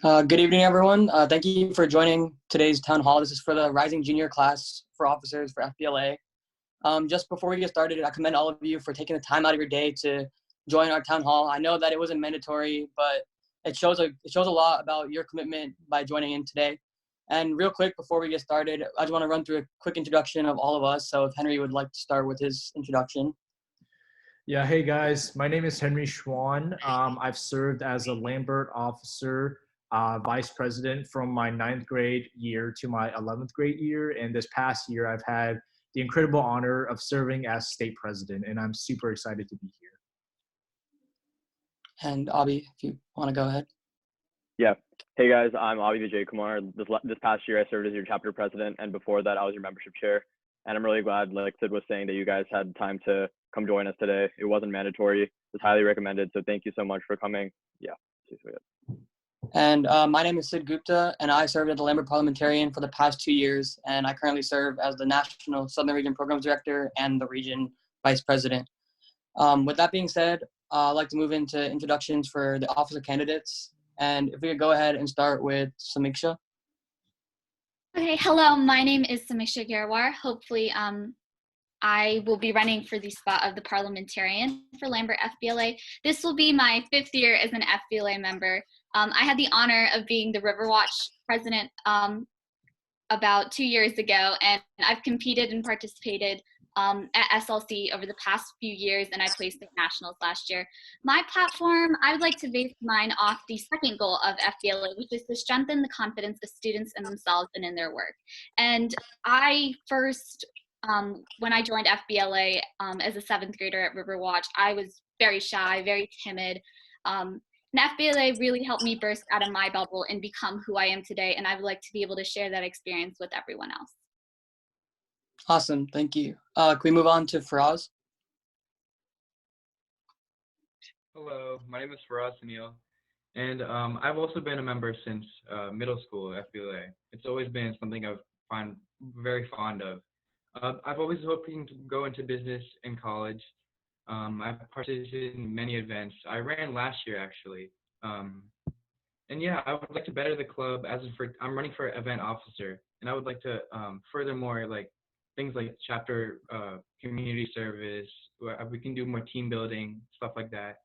Good evening, everyone. Thank you for joining today's town hall. This is for the Rising Junior class for officers for FBLA. Just before we get started, I commend all of you for taking the time out of your day to join our town hall. I know that it wasn't mandatory, but it shows a lot about your commitment by joining in today. And real quick, before we get started, I just want to run through a quick introduction of all of us. So if Henry would like to start with his introduction. Yeah, hey guys, my name is Henry Schwan. I've served as a Lambert officer, vice president from my 9th grade year to my 11th grade year. And this past year, I've had the incredible honor of serving as state president, and I'm super excited to be here. And Abhi, if you want to go ahead. Yeah. Hey guys, I'm Abhi Vijay Kumar. This past year, I served as your chapter president, and before that, I was your membership chair. And I'm really glad, like Sid was saying, that you guys had time to come join us today. It wasn't mandatory. It was highly recommended. So thank you so much for coming. Yeah. And my name is Sid Gupta, and I served as the Lambert parliamentarian for the past 2 years, and I currently serve as the National Southern Region Programs Director and the Region Vice President. With that being said, I'd like to move into introductions for the officer candidates. And if we could go ahead and start with Samiksha. Okay, hello, my name is Samiksha Garwar. Hopefully I will be running for the spot of the parliamentarian for Lambert FBLA. This will be my 5th year as an FBLA member. I had the honor of being the Riverwatch president about 2 years ago, and I've competed and participated at SLC over the past few years, and I placed at nationals last year. My platform, I would like to base mine off the second goal of FBLA, which is to strengthen the confidence of students in themselves and in their work. And I first, when I joined FBLA as a 7th grader at Riverwatch, I was very shy, very timid. And FBLA really helped me burst out of my bubble and become who I am today, and I would like to be able to share that experience with everyone else. Awesome, thank you. Can we move on to Faraz? Hello, my name is Faraz Sunil, and I've also been a member since middle school at FBLA. It's always been something I'm very fond of. I've always hoping to go into business in college. I've participated in many events. I ran last year actually. And yeah, I would like to better the club I'm running for event officer, and I would like to furthermore like things like chapter community service, where we can do more team building, stuff like that.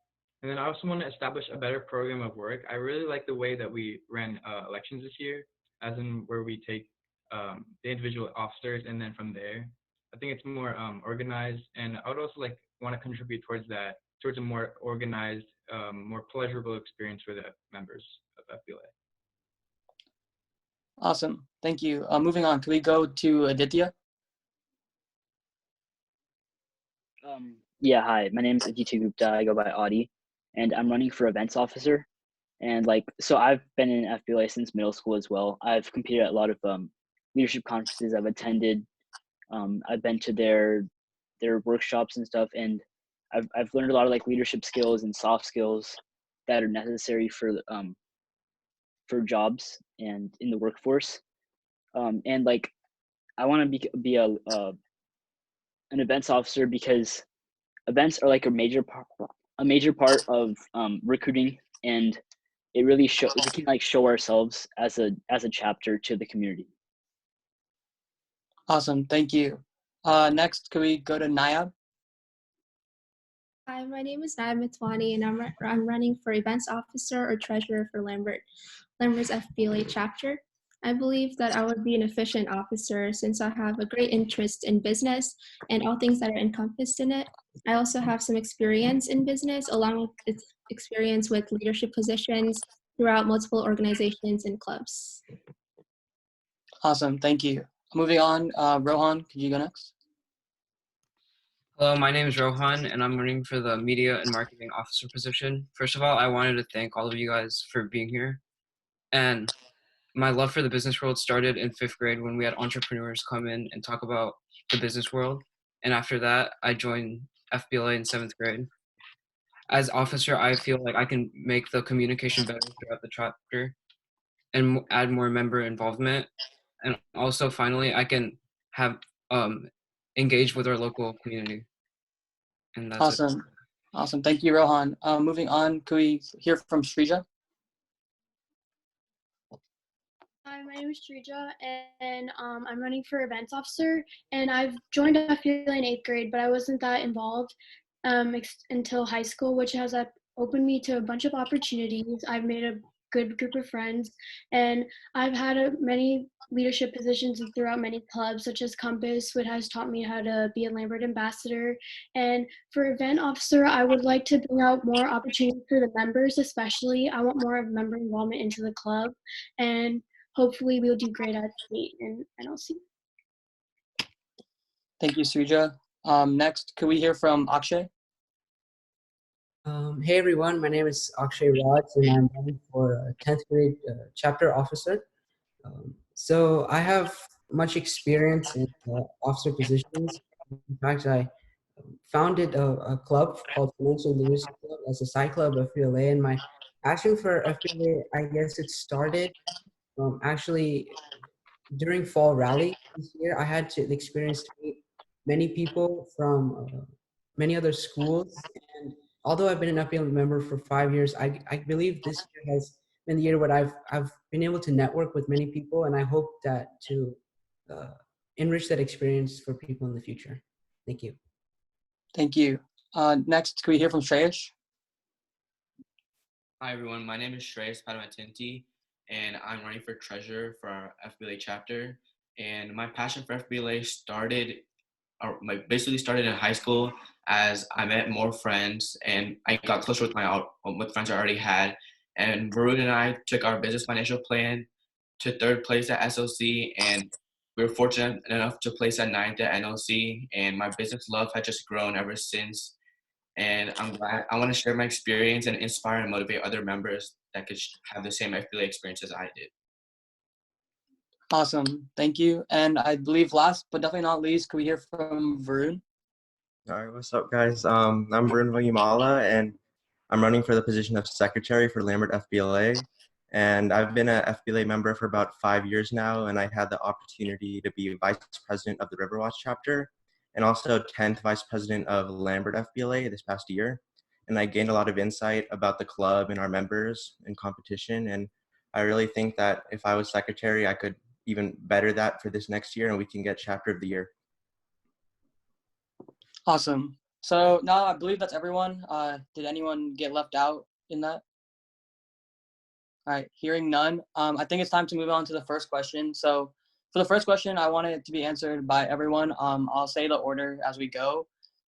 And then I also want to establish a better program of work. I really like the way that we ran elections this year, as in where we take the individual officers, and then from there, I think it's more organized. And I would also like want to contribute towards a more organized, more pleasurable experience for the members of FBLA. Awesome, thank you. Moving on, can we go to Aditya? Yeah, hi, my name is Aditya Gupta. I go by Audi, and I'm running for events officer. And so I've been in FBLA since middle school as well. I've competed at a lot of leadership conferences I've attended. I've been to their workshops and stuff, and I've learned a lot of like leadership skills and soft skills that are necessary for jobs and in the workforce. And like I want to be an events officer because events are like a major part of recruiting, and it really we can like show ourselves as a chapter to the community. Awesome, thank you. Next, can we go to Nayab? Hi, my name is Nayab Mitwani, and I'm running for events officer or treasurer for Lambert's FBLA chapter. I believe that I would be an efficient officer since I have a great interest in business and all things that are encompassed in it. I also have some experience in business along with experience with leadership positions throughout multiple organizations and clubs. Awesome, thank you. Moving on, Rohan, could you go next? Hello, my name is Rohan, and I'm running for the Media and Marketing Officer position. First of all, I wanted to thank all of you guys for being here. And my love for the business world started in 5th grade when we had entrepreneurs come in and talk about the business world. And after that, I joined FBLA in 7th grade. As officer, I feel like I can make the communication better throughout the chapter and add more member involvement. And also, finally, I can have engage with our local community. And that's awesome. It. Awesome. Thank you, Rohan. Moving on, can we hear from Shrija? Hi, my name is Shrija, and I'm running for events officer. And I've joined FBLA in 8th grade, but I wasn't that involved until high school, which has opened me to a bunch of opportunities. I've made a good group of friends, and I've had many leadership positions throughout many clubs, such as Compass, which has taught me how to be a Lambert ambassador. And for event officer, I would like to bring out more opportunities for the members, especially. I want more of member involvement into the club, and hopefully we'll do great at state and NLC. Thank you, Srija. Next, could we hear from Akshay? Hey everyone, my name is Akshay Raj and I'm running for 10th grade chapter officer. So I have much experience in officer positions. In fact, I founded a club called Financial Leadership Club as a side club of FBLA, and my passion for FBLA, I guess it started actually during fall rally this year. I had the experience to meet many people from many other schools, and although I've been an FBLA member for 5 years, I believe this year has been the year where I've been able to network with many people, and I hope that to enrich that experience for people in the future. Thank you. Thank you. Next, could we hear from Shreyash? Hi everyone, my name is Shreyas Padamatinti, and I'm running for treasurer for our FBLA chapter. And my passion for FBLA basically started in high school as I met more friends and I got closer with friends I already had. And Varun and I took our business financial plan to third place at SLC, and we were fortunate enough to place at ninth at NLC. And my business love had just grown ever since. And I'm glad I want to share my experience and inspire and motivate other members that could have the same FBLA experience as I did. Awesome, thank you. And I believe last but definitely not least, could we hear from Varun? All right, what's up, guys? I'm Varun Vagimala, and I'm running for the position of secretary for Lambert FBLA. And I've been a FBLA member for about 5 years now, and I had the opportunity to be vice president of the Riverwatch chapter and also 10th vice president of Lambert FBLA this past year. And I gained a lot of insight about the club and our members and competition. And I really think that if I was secretary, I could even better that for this next year, and we can get chapter of the year. Awesome. So now I believe that's everyone. Did anyone get left out in that? All right, hearing none, I think it's time to move on to the first question. So for the first question, I want it to be answered by everyone. I'll say the order as we go.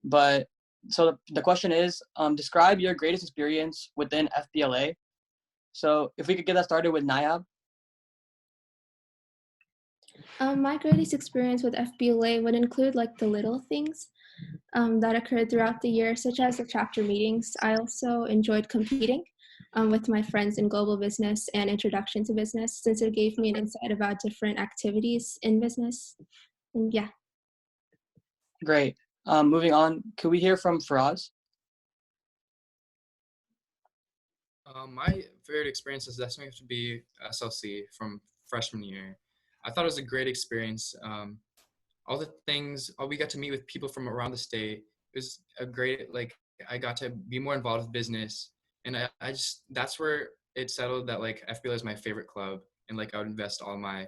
But so the question is, describe your greatest experience within FBLA. So if we could get that started with Nayab. My greatest experience with FBLA would include like the little things that occurred throughout the year, such as the chapter meetings. I also enjoyed competing with my friends in global business and introduction to business, since it gave me an insight about different activities in business. And yeah. Great. Moving on, could we hear from Faraz? My favorite experience is definitely have to be SLC from freshman year. I thought it was a great experience. All the things, we got to meet with people from around the state. It was a great, I got to be more involved with business. And I just, that's where it settled that FBLA is my favorite club. And I would invest all my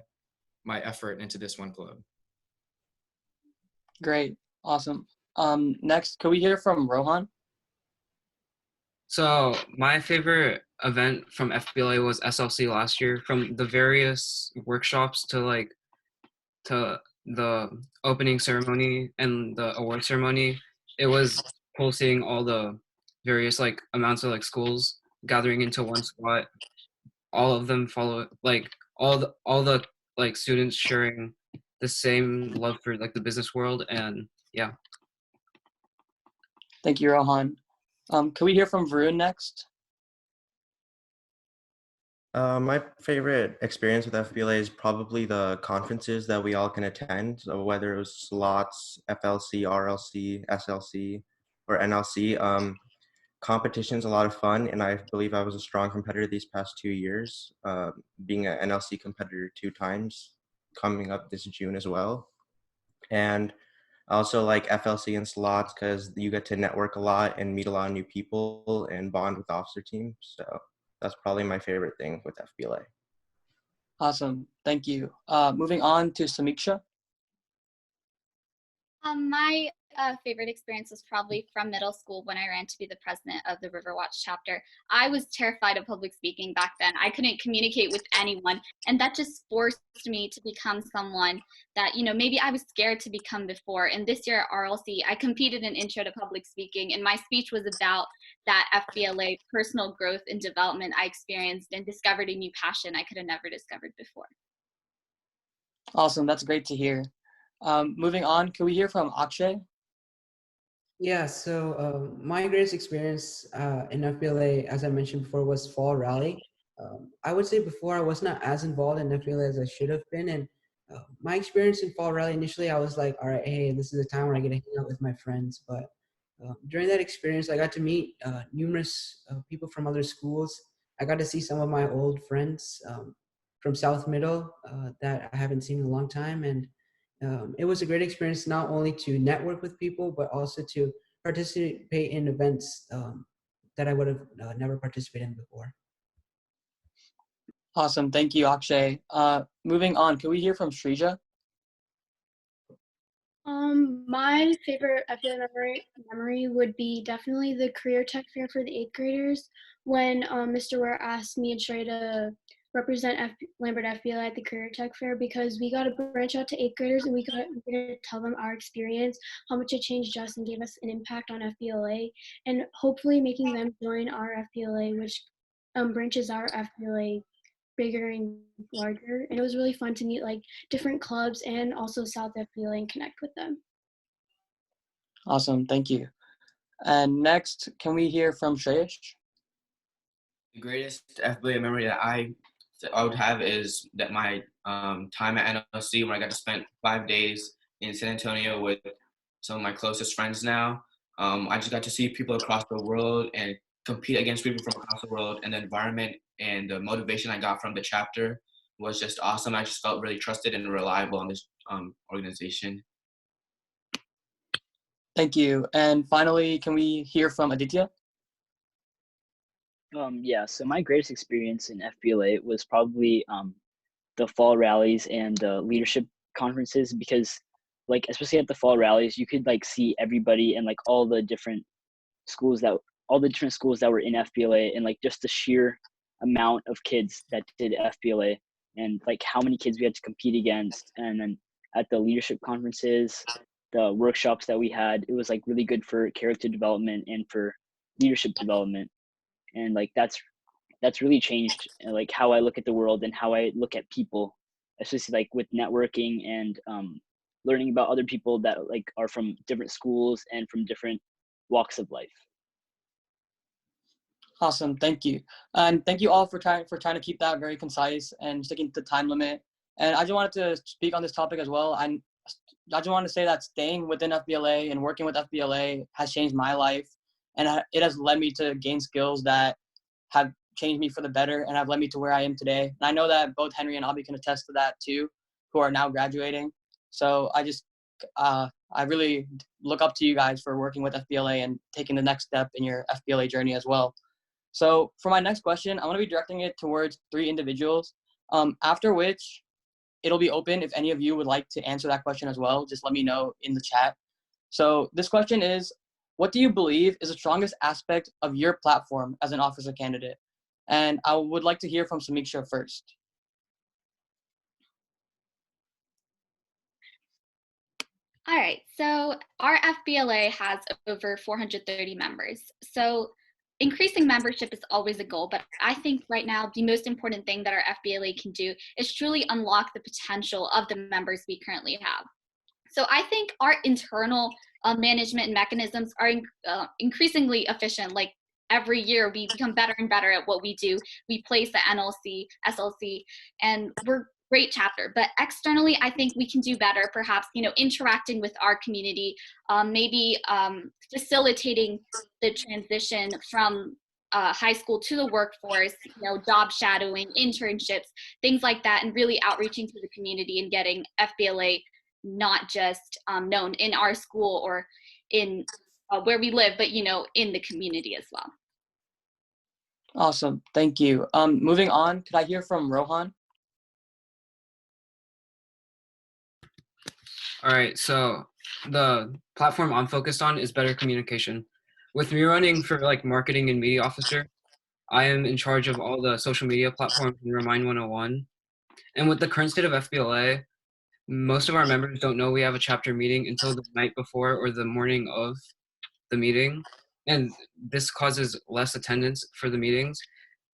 effort into this one club. Great. Awesome. Next, could we hear from Rohan? So my favorite event from FBLA was SLC last year. From the various workshops to the opening ceremony and the award ceremony, it was cool seeing all the various amounts of schools gathering into one spot. All of them follow all the students sharing the same love for the business world, and yeah. Thank you, Rohan. Can we hear from Varun next? My favorite experience with FBLA is probably the conferences that we all can attend, so whether it was slots, FLC, RLC, SLC, or NLC. Competition's a lot of fun, and I believe I was a strong competitor these past 2 years, being an NLC competitor 2 times, coming up this June as well. And I also like FLC and slots because you get to network a lot and meet a lot of new people and bond with the officer team. So that's probably my favorite thing with FBLA. Awesome. Thank you. Moving on to Samiksha. My favorite experience was probably from middle school when I ran to be the president of the Riverwatch chapter. I was terrified of public speaking back then. I couldn't communicate with anyone, and that just forced me to become someone that, maybe I was scared to become before. And this year at RLC, I competed in Intro to Public Speaking, and my speech was about that FBLA personal growth and development I experienced and discovered a new passion I could have never discovered before. Awesome. That's great to hear. Moving on, can we hear from Akshay? Yeah, so my greatest experience in FBLA, as I mentioned before, was fall rally. I would say before I was not as involved in FBLA as I should have been. And my experience in fall rally, initially I was like, all right, hey, this is a time where I get to hang out with my friends. But during that experience, I got to meet numerous people from other schools. I got to see some of my old friends from South Middle that I haven't seen in a long time. And it was a great experience not only to network with people, but also to participate in events that I would have never participated in before. Awesome. Thank you, Akshay. Moving on, can we hear from Shrija? My favorite FBLA memory would be definitely the career tech fair for the 8th graders when Mr. Ware asked me and Trey to represent Lambert FBLA at the career tech fair, because we got to branch out to 8th graders and we got to tell them our experience, how much it changed us and gave us an impact on FBLA, and hopefully making them join our FBLA, which branches our FBLA bigger and larger. And it was really fun to meet like different clubs and also South FBLA and connect with them. Awesome. Thank you. And next, can we hear from Shreyash? The greatest FBLA memory that I would have is that my time at NLC, when I got to spend 5 days in San Antonio with some of my closest friends now. I just got to see people across the world and compete against people from across the world, and the environment and the motivation I got from the chapter was just awesome. I just felt really trusted and reliable in this organization. Thank you. And finally, can we hear from Aditya? Yeah, so my greatest experience in FBLA was probably the fall rallies and the leadership conferences, because like especially at the fall rallies you could like see everybody and like all the different schools that were in FBLA, and like just the sheer amount of kids that did FBLA and like how many kids we had to compete against. And then at the leadership conferences, the workshops that we had, it was like really good for character development and for leadership development. And like that's really changed like how I look at the world and how I look at people, especially like with networking and learning about other people that like are from different schools and from different walks of life. Awesome. Thank you. And thank you all for trying to keep that very concise and sticking to the time limit. And I just wanted to speak on this topic as well. I just wanted to say that staying within FBLA and working with FBLA has changed my life, and it has led me to gain skills that have changed me for the better and have led me to where I am today. And I know that both Henry and Abby can attest to that too, who are now graduating. So I really look up to you guys for working with FBLA and taking the next step in your FBLA journey as well. So for my next question, I want to be directing it towards 3 individuals, after which it'll be open if any of you would like to answer that question as well. Just let me know in the chat. So this question is, what do you believe is the strongest aspect of your platform as an officer candidate? And I would like to hear from Samiksha first. All right, so our FBLA has over 430 members. So increasing membership is always a goal, but I think right now the most important thing that our FBLA can do is truly unlock the potential of the members we currently have. So I think our internal management mechanisms are increasingly efficient. Like every year we become better and better at what we do. We place the NLC, SLC, and we're great chapter. But externally, I think we can do better, perhaps, interacting with our community, maybe facilitating the transition from high school to the workforce, job shadowing, internships, things like that, and really outreaching to the community and getting FBLA not just known in our school or in where we live, but in the community as well. Awesome. Thank you. Moving on, could I hear from Rohan? All right, so the platform I'm focused on is better communication. With me running for like marketing and media officer, I am in charge of all the social media platforms in Remind 101. And with the current state of FBLA, most of our members don't know we have a chapter meeting until the night before or the morning of the meeting. And this causes less attendance for the meetings.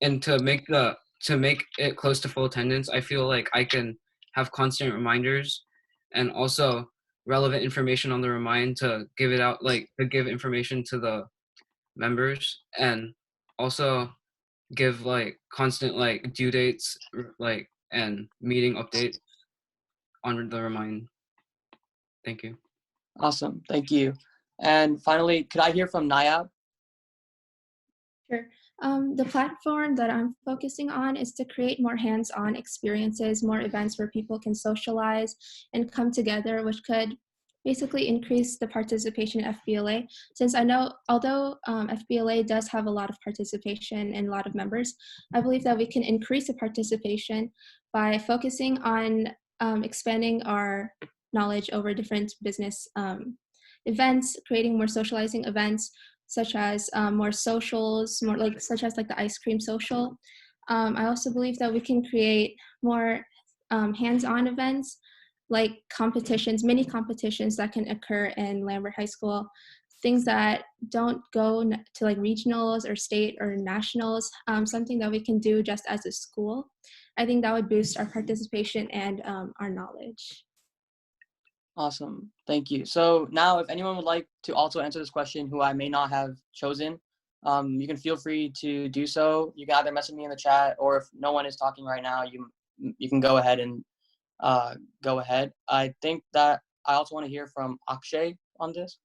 And to make it close to full attendance, I feel like I can have constant reminders and also relevant information on the remind to give it out, like to give information to the members, and also give like constant like due dates like and meeting updates on the remind. Thank you. Awesome, thank you. And finally, could I hear from Nayab? Sure. The platform that I'm focusing on is to create more hands-on experiences, more events where people can socialize and come together, which could basically increase the participation in FBLA. Since I know, although FBLA does have a lot of participation and a lot of members, I believe that we can increase the participation by focusing on expanding our knowledge over different business events, creating more socializing events, such as more socials, more like such as like the ice cream social. I also believe that we can create more hands-on events like competitions, mini competitions that can occur in Lambert High School, things that don't go to like regionals or state or nationals, something that we can do just as a school. I think that would boost our participation and our knowledge. Awesome, thank you. So now if anyone would like to also answer this question who I may not have chosen, you can feel free to do so. You can either message me in the chat, or if no one is talking right now, you can go ahead and go ahead. I think that I also want to hear from Akshay on this.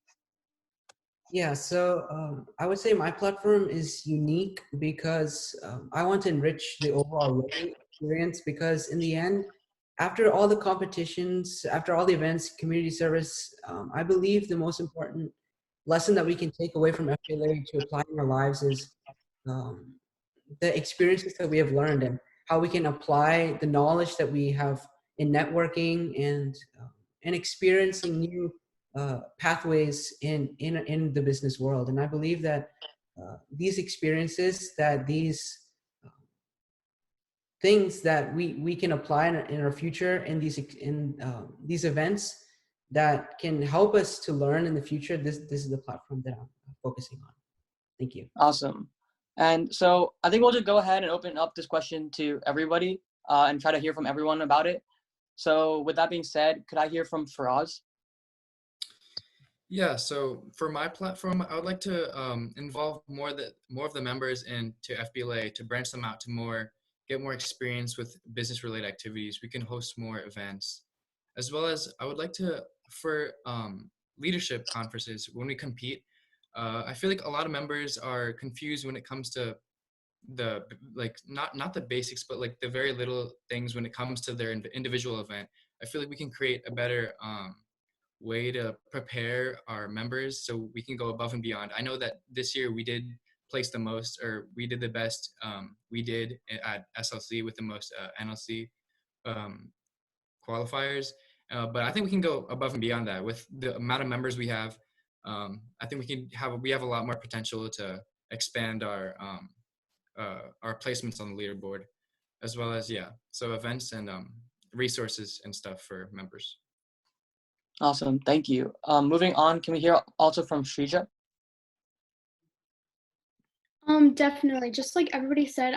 Yeah, so I would say my platform is unique because I want to enrich the overall learning experience, because in the end, after all the competitions, after all the events, community service, I believe the most important lesson that we can take away from FBLA to apply in our lives is um, the experiences that we have learned and how we can apply the knowledge that we have in networking and experiencing new pathways in the business world. And I believe that these experiences, that these things that we can apply in our future in these events that can help us to learn in the future. This is the platform that I'm focusing on. Thank you. Awesome. And so I think we'll just go ahead and open up this question to everybody and try to hear from everyone about it. So with that being said, could I hear from Faraz? Yeah, so for my platform, I would like to involve more of the members into FBLA to branch them out to get more experience with business related activities. We can host more events, as well as I would like to, for leadership conferences, when we compete, I feel like a lot of members are confused when it comes to the like not the basics, but like the very little things when it comes to their individual event. I feel like we can create a better way to prepare our members so we can go above and beyond. I know that this year we did place the most, or we did the best we did at SLC with the most NLC qualifiers, but I think we can go above and beyond that with the amount of members we have. I think we have a lot more potential to expand our placements on the leaderboard, as well as so events and resources and stuff for members. Awesome, thank you. Moving on, can we hear also from Shrija? Definitely. Just like everybody said,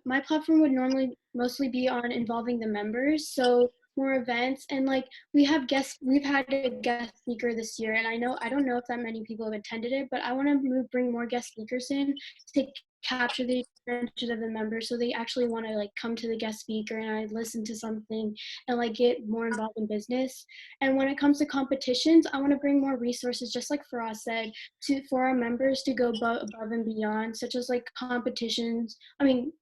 my platform would normally mostly be on involving the members. So more events, and like we've had a guest speaker this year, and I don't know if that many people have attended it, but I want to bring more guest speakers in to capture the attention of the members, so they actually want to like come to the guest speaker and I listen to something and like get more involved in business. And when it comes to competitions, I want to bring more resources, just like Faraz said, for our members to go above and beyond, such as like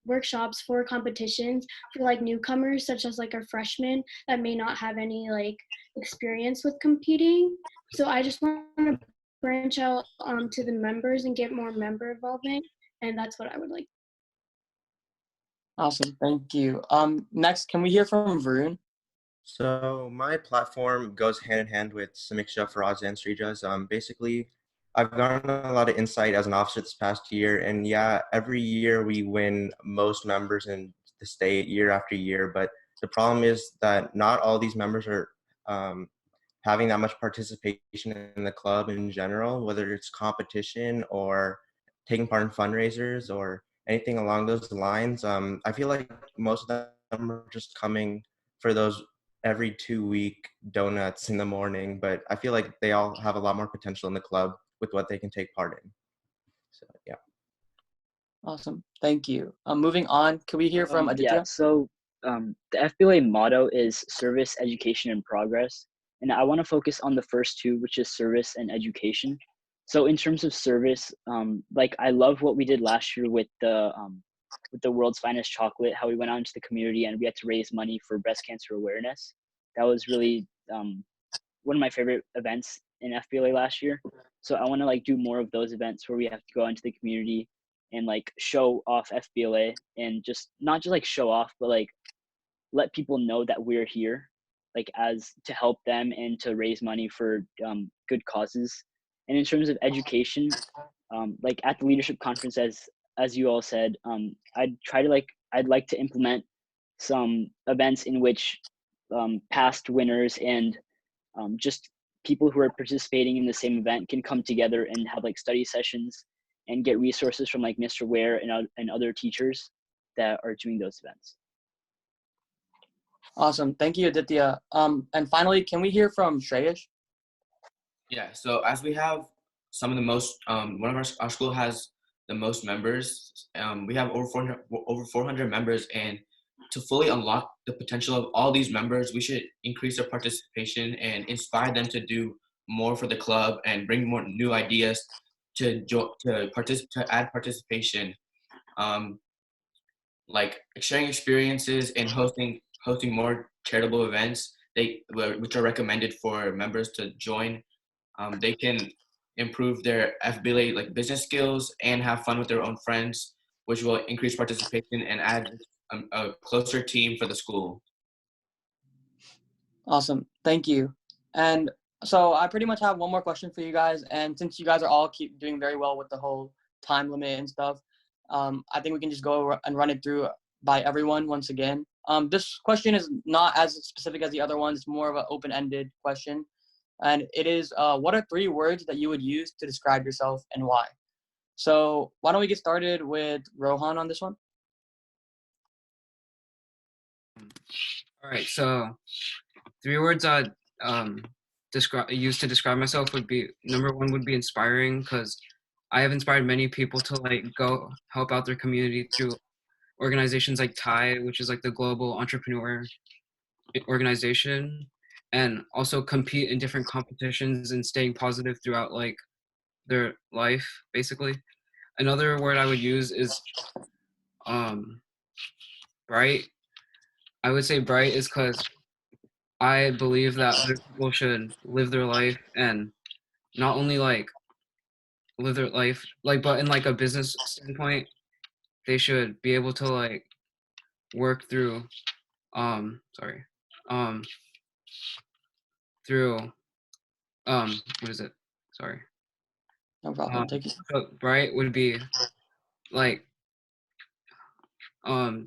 workshops for competitions for like newcomers, such as like our freshmen that may not have any like experience with competing. So I just want to branch out to the members and get more member involvement, and that's what I would like. Awesome, thank you. Next, can we hear from Varun? So my platform goes hand in hand with Samiksha, Faraz, and Srija's. Basically, I've gotten a lot of insight as an officer this past year, and yeah, every year we win most members in the state year after year. But the problem is that not all these members are um, having that much participation in the club in general, whether it's competition or taking part in fundraisers or anything along those lines. I feel like most of them are just coming for those every 2 week donuts in the morning, but I feel like they all have a lot more potential in the club with what they can take part in. So yeah. Awesome. Thank you. Moving on, can we hear from Yeah, Aditya? so the FBLA motto is service, education, and progress. And I want to focus on the first two, which is service and education. So in terms of service, like I love what we did last year with the world's finest chocolate, how we went out into the community and we had to raise money for breast cancer awareness. That was really one of my favorite events in FBLA last year. So I want to like do more of those events where we have to go into the community and like show off FBLA and just not just like show off, but like let people know that we're here, like as to help them and to raise money for good causes. And in terms of education, like at the leadership conference, as you all said, I'd like to implement some events in which past winners and just people who are participating in the same event can come together and have like study sessions and get resources from like Mr. Ware and other teachers that are doing those events. Awesome. Thank you, Aditya. And finally, can we hear from Shreyash? Yeah, so as we have some of the most, one of our school has the most members. We have over 400 members, and to fully unlock the potential of all these members, we should increase their participation and inspire them to do more for the club and bring more new ideas to add participation. Like sharing experiences and hosting more charitable events which are recommended for members to join. They can improve their FBLA like business skills and have fun with their own friends, which will increase participation and add a closer team for the school. Awesome. Thank you. And so I pretty much have one more question for you guys. And since you guys are all keep doing very well with the whole time limit and stuff, I think we can just go and run it through by everyone once again. This question is not as specific as the other ones. It's more of an open-ended question. And it is, what are 3 words that you would use to describe yourself and why? So why don't we get started with Rohan on this one? All right, so 3 words I'd use to describe myself would be, number 1 would be inspiring, because I have inspired many people to like go help out their community through organizations like TIE, which is like the global entrepreneur organization, and also compete in different competitions and staying positive throughout like their life, basically. Another word I would use is bright. I would say bright is because I believe that other people should live their life and not only like live their life like, but in like a business standpoint, they should be able to like work through sorry through what is it, sorry, No problem. Take it. so bright would be like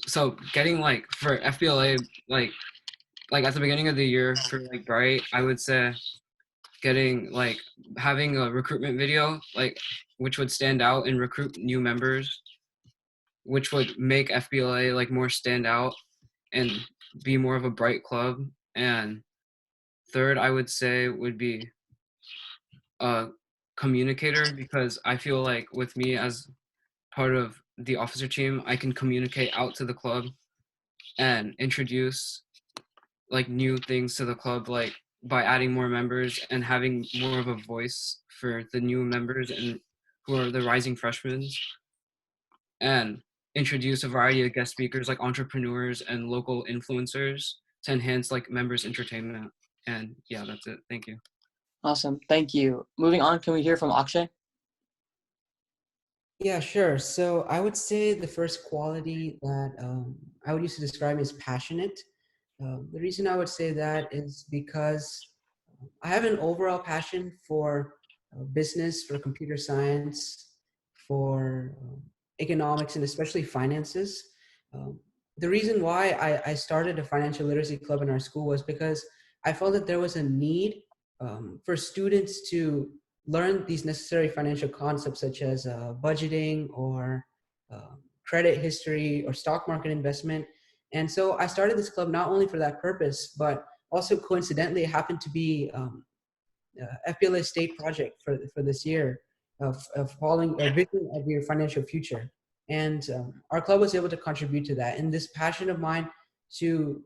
so getting like for FBLA like at the beginning of the year for like bright, I would say getting like having a recruitment video like which would stand out and recruit new members, which would make FBLA like more stand out and be more of a bright club. And third, I would say would be a communicator, because I feel like with me as part of the officer team, I can communicate out to the club and introduce like new things to the club, like by adding more members and having more of a voice for the new members and who are the rising freshmen, and introduce a variety of guest speakers like entrepreneurs and local influencers to enhance like members' entertainment. And yeah, that's it. Thank you. Awesome. Thank you. Moving on, can we hear from Akshay? Yeah, sure. So I would say the first quality that I would use to describe is passionate. The reason I would say that is because I have an overall passion for business, for computer science, for economics, and especially finances. Um, the reason why I started a financial literacy club in our school was because I felt that there was a need for students to learn these necessary financial concepts such as budgeting or credit history or stock market investment. And so I started this club not only for that purpose, but also coincidentally it happened to be FBLA state project for this year of following a vision of your financial future. And our club was able to contribute to that. And this passion of mine to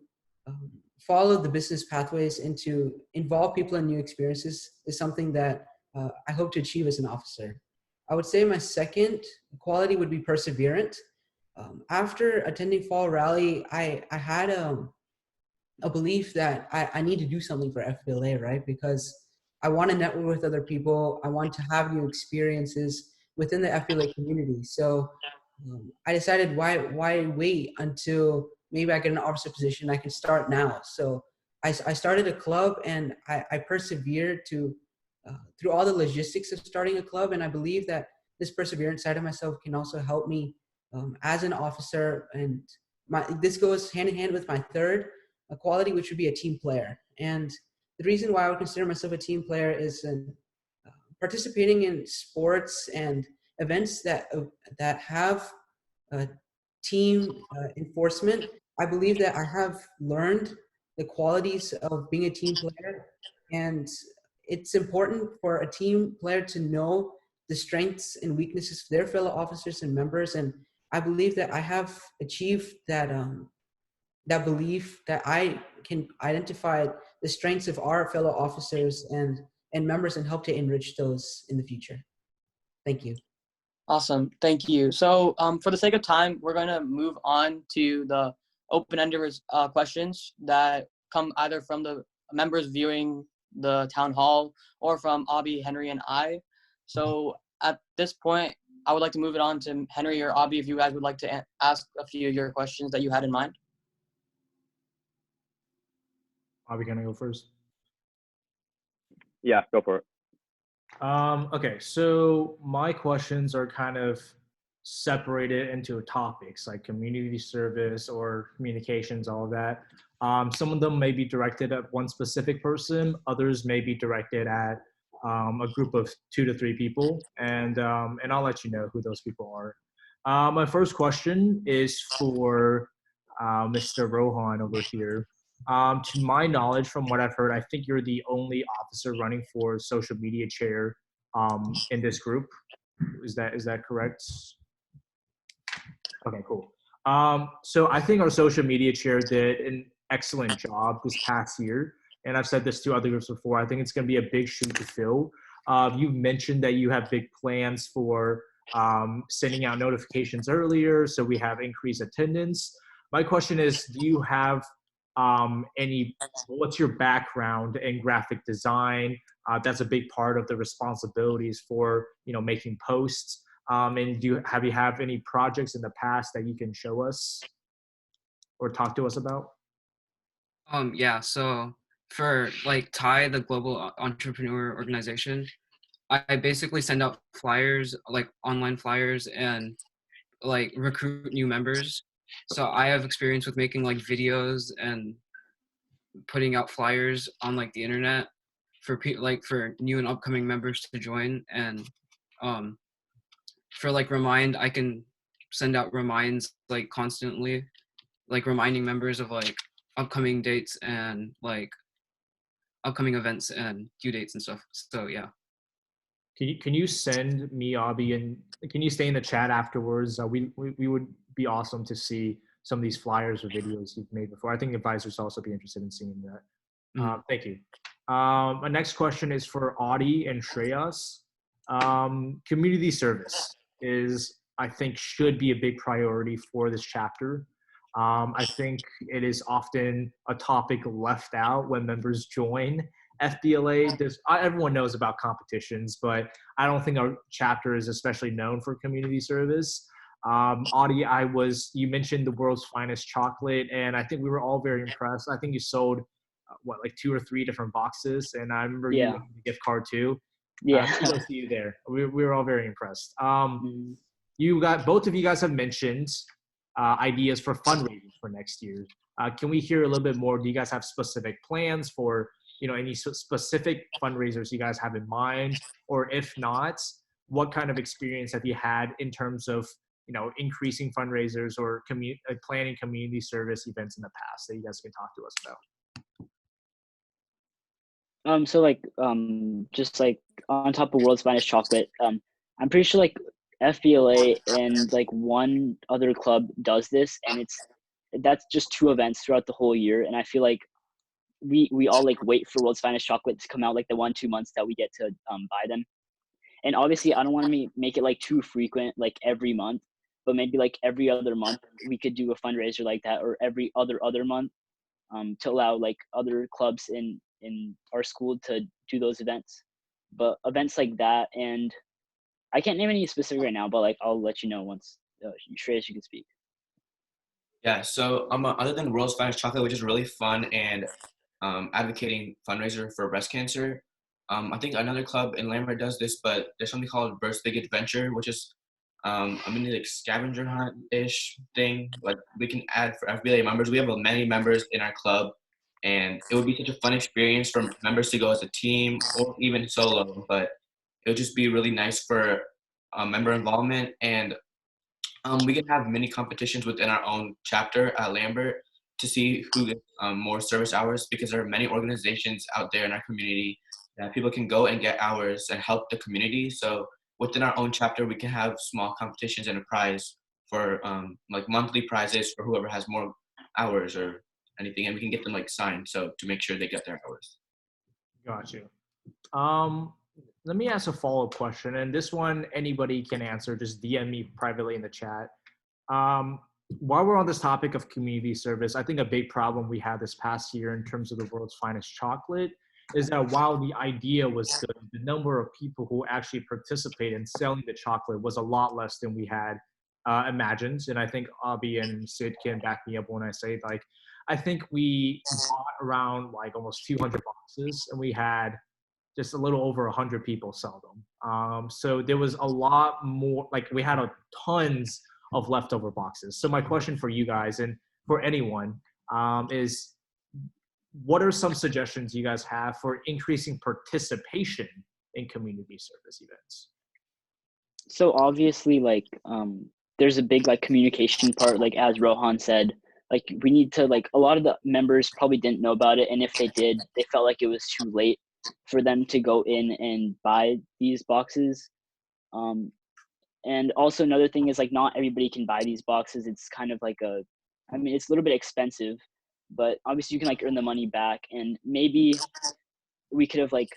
follow the business pathways and to involve people in new experiences is something that I hope to achieve as an officer. I would say my second quality would be perseverant. After attending Fall Rally, I had a belief that I need to do something for FBLA, right? Because I want to network with other people. I want to have new experiences within the FBLA community. So I decided why wait until maybe I get an officer position? I can start now. So I started a club and I persevered to through all the logistics of starting a club. And I believe that this perseverance side of myself can also help me as an officer. And this goes hand in hand with my third quality, which would be a team player. And the reason why I would consider myself a team player is participating in sports and events that have team enforcement. I believe that I have learned the qualities of being a team player, and it's important for a team player to know the strengths and weaknesses of their fellow officers and members. And I believe that I have achieved that that belief that I can identify the strengths of our fellow officers and members and help to enrich those in the future. Thank you. Awesome. Thank you. So for the sake of time, we're going to move on to the open-ended questions that come either from the members viewing the town hall or from Abby, Henry, and I. So at this point, I would like to move it on to Henry or Abby if you guys would like to ask a few of your questions that you had in mind. Abby, can I go first? Yeah, go for it. Okay, so my questions are kind of separated into topics like community service or communications, all of that. Some of them may be directed at one specific person, others may be directed at a group of 2 to 3 people, and I'll let you know who those people are. My first question is for Mr. Rohan over here. To my knowledge, from what I've heard, I think you're the only officer running for social media chair in this group. Is that correct? Okay, cool. So I think our social media chair did an excellent job this past year, and I've said this to other groups before. I think it's going to be a big shoe to fill. You mentioned that you have big plans for sending out notifications earlier, so we have increased attendance. My question is, do you have what's your background in graphic design? That's a big part of the responsibilities for, making posts. And have you have any projects in the past that you can show us or talk to us about? Yeah, so for like TIE, the Global Entrepreneur Organization, I basically send out flyers, like online flyers, and like recruit new members. So I have experience with making like videos and putting out flyers on like the internet for people, like for new and upcoming members to join. And for like Remind, I can send out reminds like constantly, like reminding members of like upcoming dates and like upcoming events and due dates and stuff. So yeah. Can you send me, Abby, and can you stay in the chat afterwards? We would be awesome to see some of these flyers or videos you've made before. I think advisors also be interested in seeing that. Thank you. My next question is for Audie and Shreyas. Community service I think, should be a big priority for this chapter. I think it is often a topic left out when members join FBLA. Everyone knows about competitions, but I don't think our chapter is especially known for community service. Audie, you mentioned the world's finest chocolate, and I think we were all very impressed. I think you sold, like 2 or 3 different boxes, and I remember you Yeah. with the gift card too. Yeah. Kudos to you there. We were all very impressed. Mhm. Both of you guys have mentioned ideas for fundraising for next year. Can we hear a little bit more? Do you guys have specific plans for, any specific fundraisers you guys have in mind? Or if not, what kind of experience have you had in terms of, increasing fundraisers or planning community service events in the past that you guys can talk to us about? So like just like on top of World's Finest Chocolate, I'm pretty sure like FBLA and like one other club does this, and that's just 2 events throughout the whole year. And I feel like we all like wait for World's Finest Chocolate to come out like the 1-2 months that we get to buy them. And obviously I don't want to make it like too frequent, like every month, but maybe like every other month we could do a fundraiser like that, or every other month, to allow like other clubs in our school to do those events. But events like that, and I can't name any specific right now, but like I'll let you know once Shreyas, you can speak. Yeah, so other than World's Finest Chocolate, which is really fun and advocating fundraiser for breast cancer, I think another club in Lambert does this, but there's something called Birth's Big Adventure, which is a mini like scavenger hunt-ish thing. Like we can add for FBLA members. We have many members in our club, and it would be such a fun experience for members to go as a team or even solo. But it would just be really nice for member involvement, and we can have mini competitions within our own chapter at Lambert to see who gets more service hours, because there are many organizations out there in our community that people can go and get hours and help the community. So within our own chapter, we can have small competitions and a prize for like monthly prizes for whoever has more hours or anything, and we can get them like signed so to make sure they get their hours. Got you. Let me ask a follow-up question, and this one anybody can answer. Just DM me privately in the chat. While we're on this topic of community service, I think a big problem we had this past year in terms of the world's finest chocolate is that while the idea was good, the number of people who actually participate in selling the chocolate was a lot less than we had imagined. And I think Abby and Sid can back me up when I say, like, I think we bought around like almost 200 boxes, and we had just a little over 100 people sell them. So there was a lot more, like we had tons of leftover boxes. So my question for you guys and for anyone is, what are some suggestions you guys have for increasing participation in community service events? So obviously like there's a big like communication part, like as Rohan said. Like we need to, like, a lot of the members probably didn't know about it, and if they did, they felt like it was too late for them to go in and buy these boxes. And also another thing is like not everybody can buy these boxes. It's kind of like it's a little bit expensive, but obviously you can like earn the money back. And maybe we could have like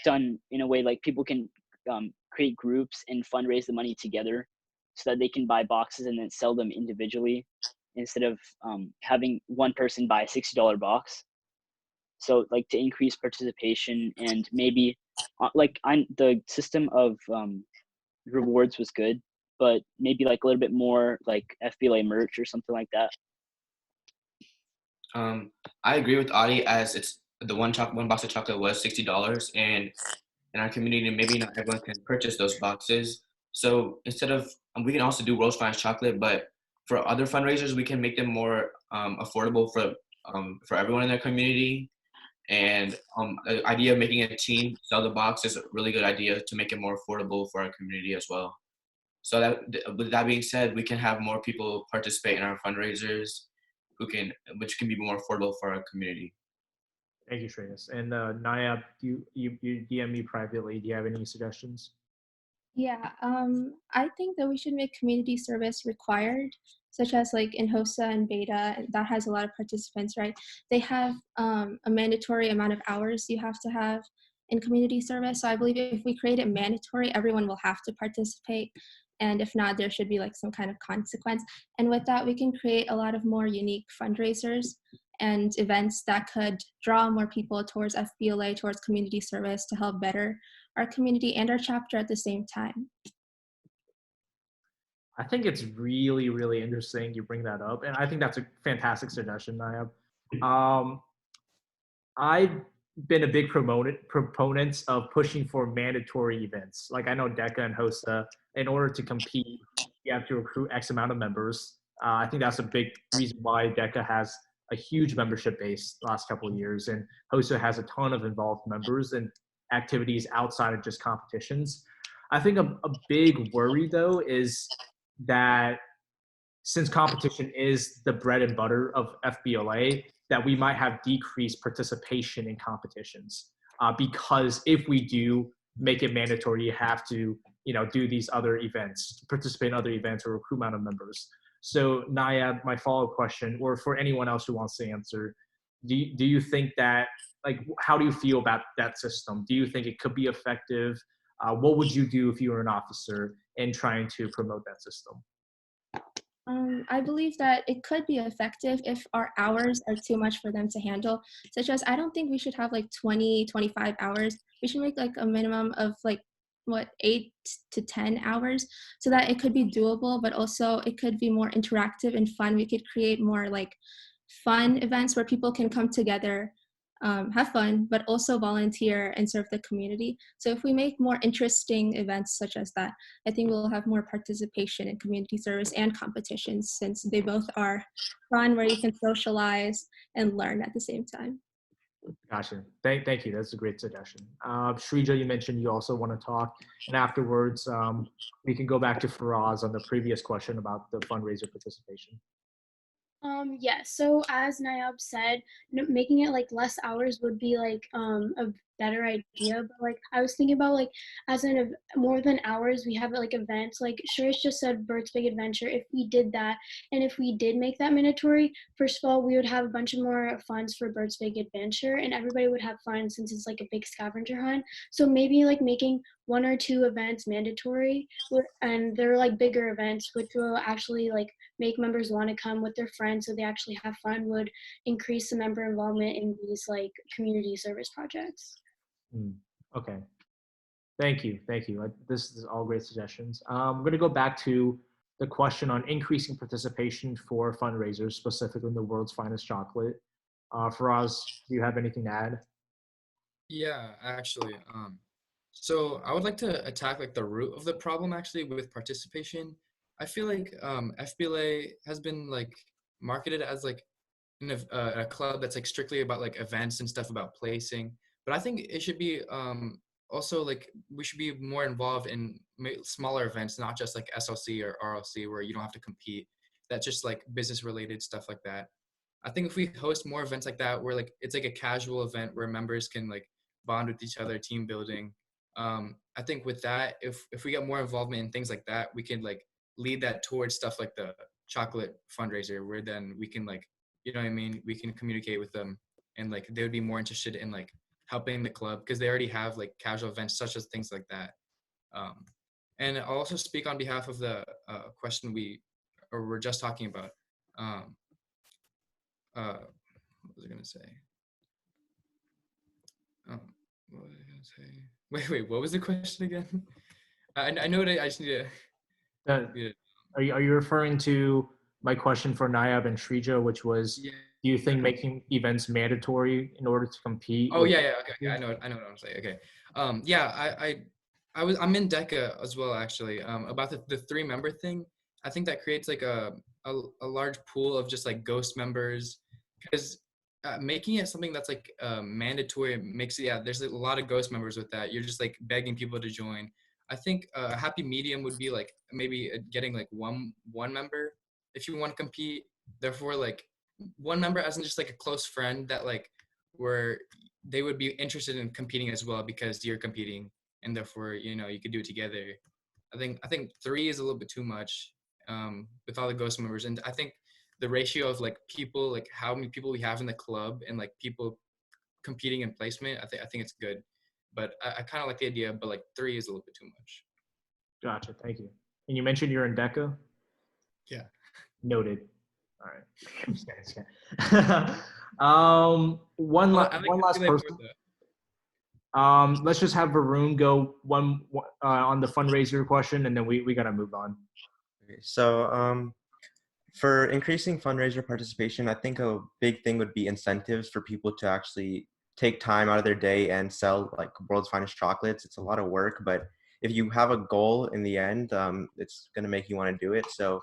done in a way like people can create groups and fundraise the money together so that they can buy boxes and then sell them individually, instead of having one person buy a $60 box. So like to increase participation, and maybe the system of rewards was good, but maybe like a little bit more like FBLA merch or something like that. I agree with Adi, as it's the one box of chocolate was $60, and in our community maybe not everyone can purchase those boxes. So instead of we can also do World's Finest Chocolate, but for other fundraisers we can make them more affordable for everyone in their community. And the idea of making a team sell the box is a really good idea to make it more affordable for our community as well. So that, with that being said, we can have more people participate in our fundraisers, which can be more affordable for our community. Thank you, Shreyas. And Naya, you DM me privately. Do you have any suggestions? Yeah, I think that we should make community service required, such as like in HOSA and Beta, that has a lot of participants, right? They have a mandatory amount of hours you have to have in community service. So I believe if we create it mandatory, everyone will have to participate. And if not, there should be like some kind of consequence. And with that, we can create a lot of more unique fundraisers and events that could draw more people towards FBLA, towards community service, to help better our community and our chapter at the same time. I think it's really, really interesting you bring that up, and I think that's a fantastic suggestion, Nayab. I've been a big proponent of pushing for mandatory events. Like I know DECA and HOSA, in order to compete, you have to recruit X amount of members. I think that's a big reason why DECA has a huge membership base the last couple of years, and HOSA has a ton of involved members and activities outside of just competitions. I think a big worry though is that since competition is the bread and butter of FBLA, that we might have decreased participation in competitions. Because if we do make it mandatory, you have to, do these other events, participate in other events or recruit amount of members. So Nayab, my follow-up question, or for anyone else who wants to answer, do you think that, like, how do you feel about that system? Do you think it could be effective? What would you do if you were an officer in trying to promote that system? I believe that it could be effective if our hours are too much for them to handle, such as I don't think we should have like 20, 25 hours. We should make like a minimum of like, 8 to 10 hours so that it could be doable, but also it could be more interactive and fun. We could create more like fun events where people can come together, have fun, but also volunteer and serve the community. So if we make more interesting events such as that, I think we'll have more participation in community service and competitions, since they both are fun where you can socialize and learn at the same time. Gotcha. Thank you. That's a great suggestion. Shrija, you mentioned you also want to talk, and afterwards we can go back to Faraz on the previous question about the fundraiser participation. Yeah, so as Nayab said, making it like less hours would be like a better idea. But like I was thinking about like as in more than hours, we have like events. Like Sharish just said, Bert's Big Adventure. If we did that, and if we did make that mandatory, first of all, we would have a bunch of more funds for Bert's Big Adventure, and everybody would have fun since it's like a big scavenger hunt. So maybe like making 1 or 2 events mandatory, and they're like bigger events, which will actually like make members want to come with their friends so they actually have fun, would increase the member involvement in these like community service projects. Okay. Thank you. This is all great suggestions. I'm going to go back to the question on increasing participation for fundraisers, specifically in the world's finest chocolate. Faraz, do you have anything to add? Yeah, actually. So I would like to attack like the root of the problem actually with participation. I feel like FBLA has been like marketed as like a club that's like strictly about like events and stuff about placing, but I think it should be also like we should be more involved in smaller events, not just like SLC or RLC where you don't have to compete. That's just like business related stuff like that. I think if we host more events like that, where like it's like a casual event where members can like bond with each other, team building. I think with that, if we get more involvement in things like that, we can like lead that towards stuff like the chocolate fundraiser, where then we can like, you know what I mean, we can communicate with them, and like they would be more interested in like helping the club because they already have like casual events such as things like that. And I'll also speak on behalf of the question we're just talking about. What was I gonna say? What was I gonna say? Wait, what was the question again? I know what I just need to. Are you referring to my question for Nayab and Shrija, which was, do you think making events mandatory in order to compete? Oh yeah, okay. I know what I'm saying. Okay. I'm in DECA as well actually. About the 3-member thing, I think that creates like a large pool of just like ghost members, because making it something that's like mandatory makes it, there's a lot of ghost members with that. You're just like begging people to join. I think a happy medium would be like maybe getting like one member if you want to compete. Therefore, like one member as in just like a close friend that like where they would be interested in competing as well because you're competing, and therefore you could do it together. I think 3 is a little bit too much with all the ghost members, and I think the ratio of like people, like how many people we have in the club and like people competing in placement, I think it's good. But I kind of like the idea, but like 3 is a little bit too much. Gotcha. Thank you. And you mentioned you're in DECA? Yeah. Noted. All right. I'm just kidding. One last person. Let's just have Varun go one on the fundraiser question, and then we got to move on. So for increasing fundraiser participation, I think a big thing would be incentives for people to actually take time out of their day and sell like world's finest chocolates. It's a lot of work, but if you have a goal in the end, it's going to make you want to do it. So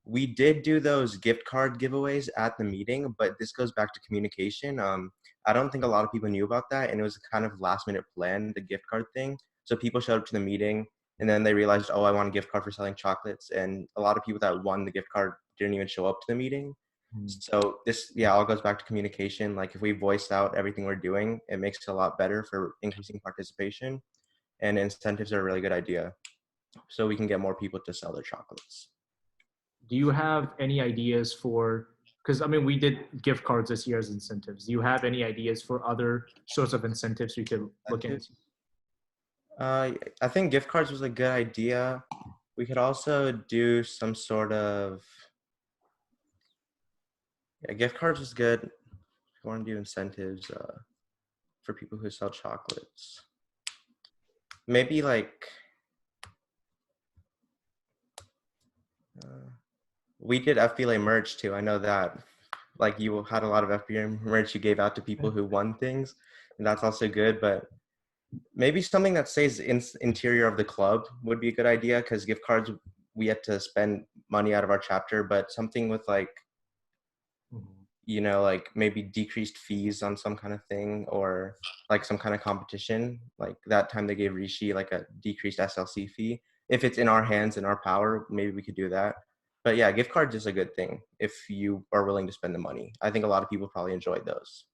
we did do those gift card giveaways at the meeting, but this goes back to communication. I don't think a lot of people knew about that, and it was a kind of last minute plan, the gift card thing. So people showed up to the meeting, and then they realized, oh, I want a gift card for selling chocolates. And a lot of people that won the gift card didn't even show up to the meeting. So this, yeah, all goes back to communication. Like if we voice out everything we're doing, it makes it a lot better for increasing participation. And incentives are a really good idea, so we can get more people to sell their chocolates. Do you have any ideas for, because I mean, we did gift cards this year as incentives. Do you have any ideas for other sorts of incentives we could look into? I think gift cards was a good idea. We could also do some sort of, yeah, gift cards was good. I want to do incentives for people who sell chocolates. Maybe like, we did FBLA merch too. I know that. Like you had a lot of FBLA merch you gave out to people who won things, and that's also good. But maybe something that stays in interior of the club would be a good idea, because gift cards, we had to spend money out of our chapter, but something with like, you know, like maybe decreased fees on some kind of thing, or like some kind of competition. Like that time they gave Rishi like a decreased SLC fee. If it's in our hands, in our power, maybe we could do that. But yeah, gift cards is a good thing if you are willing to spend the money. I think a lot of people probably enjoyed those.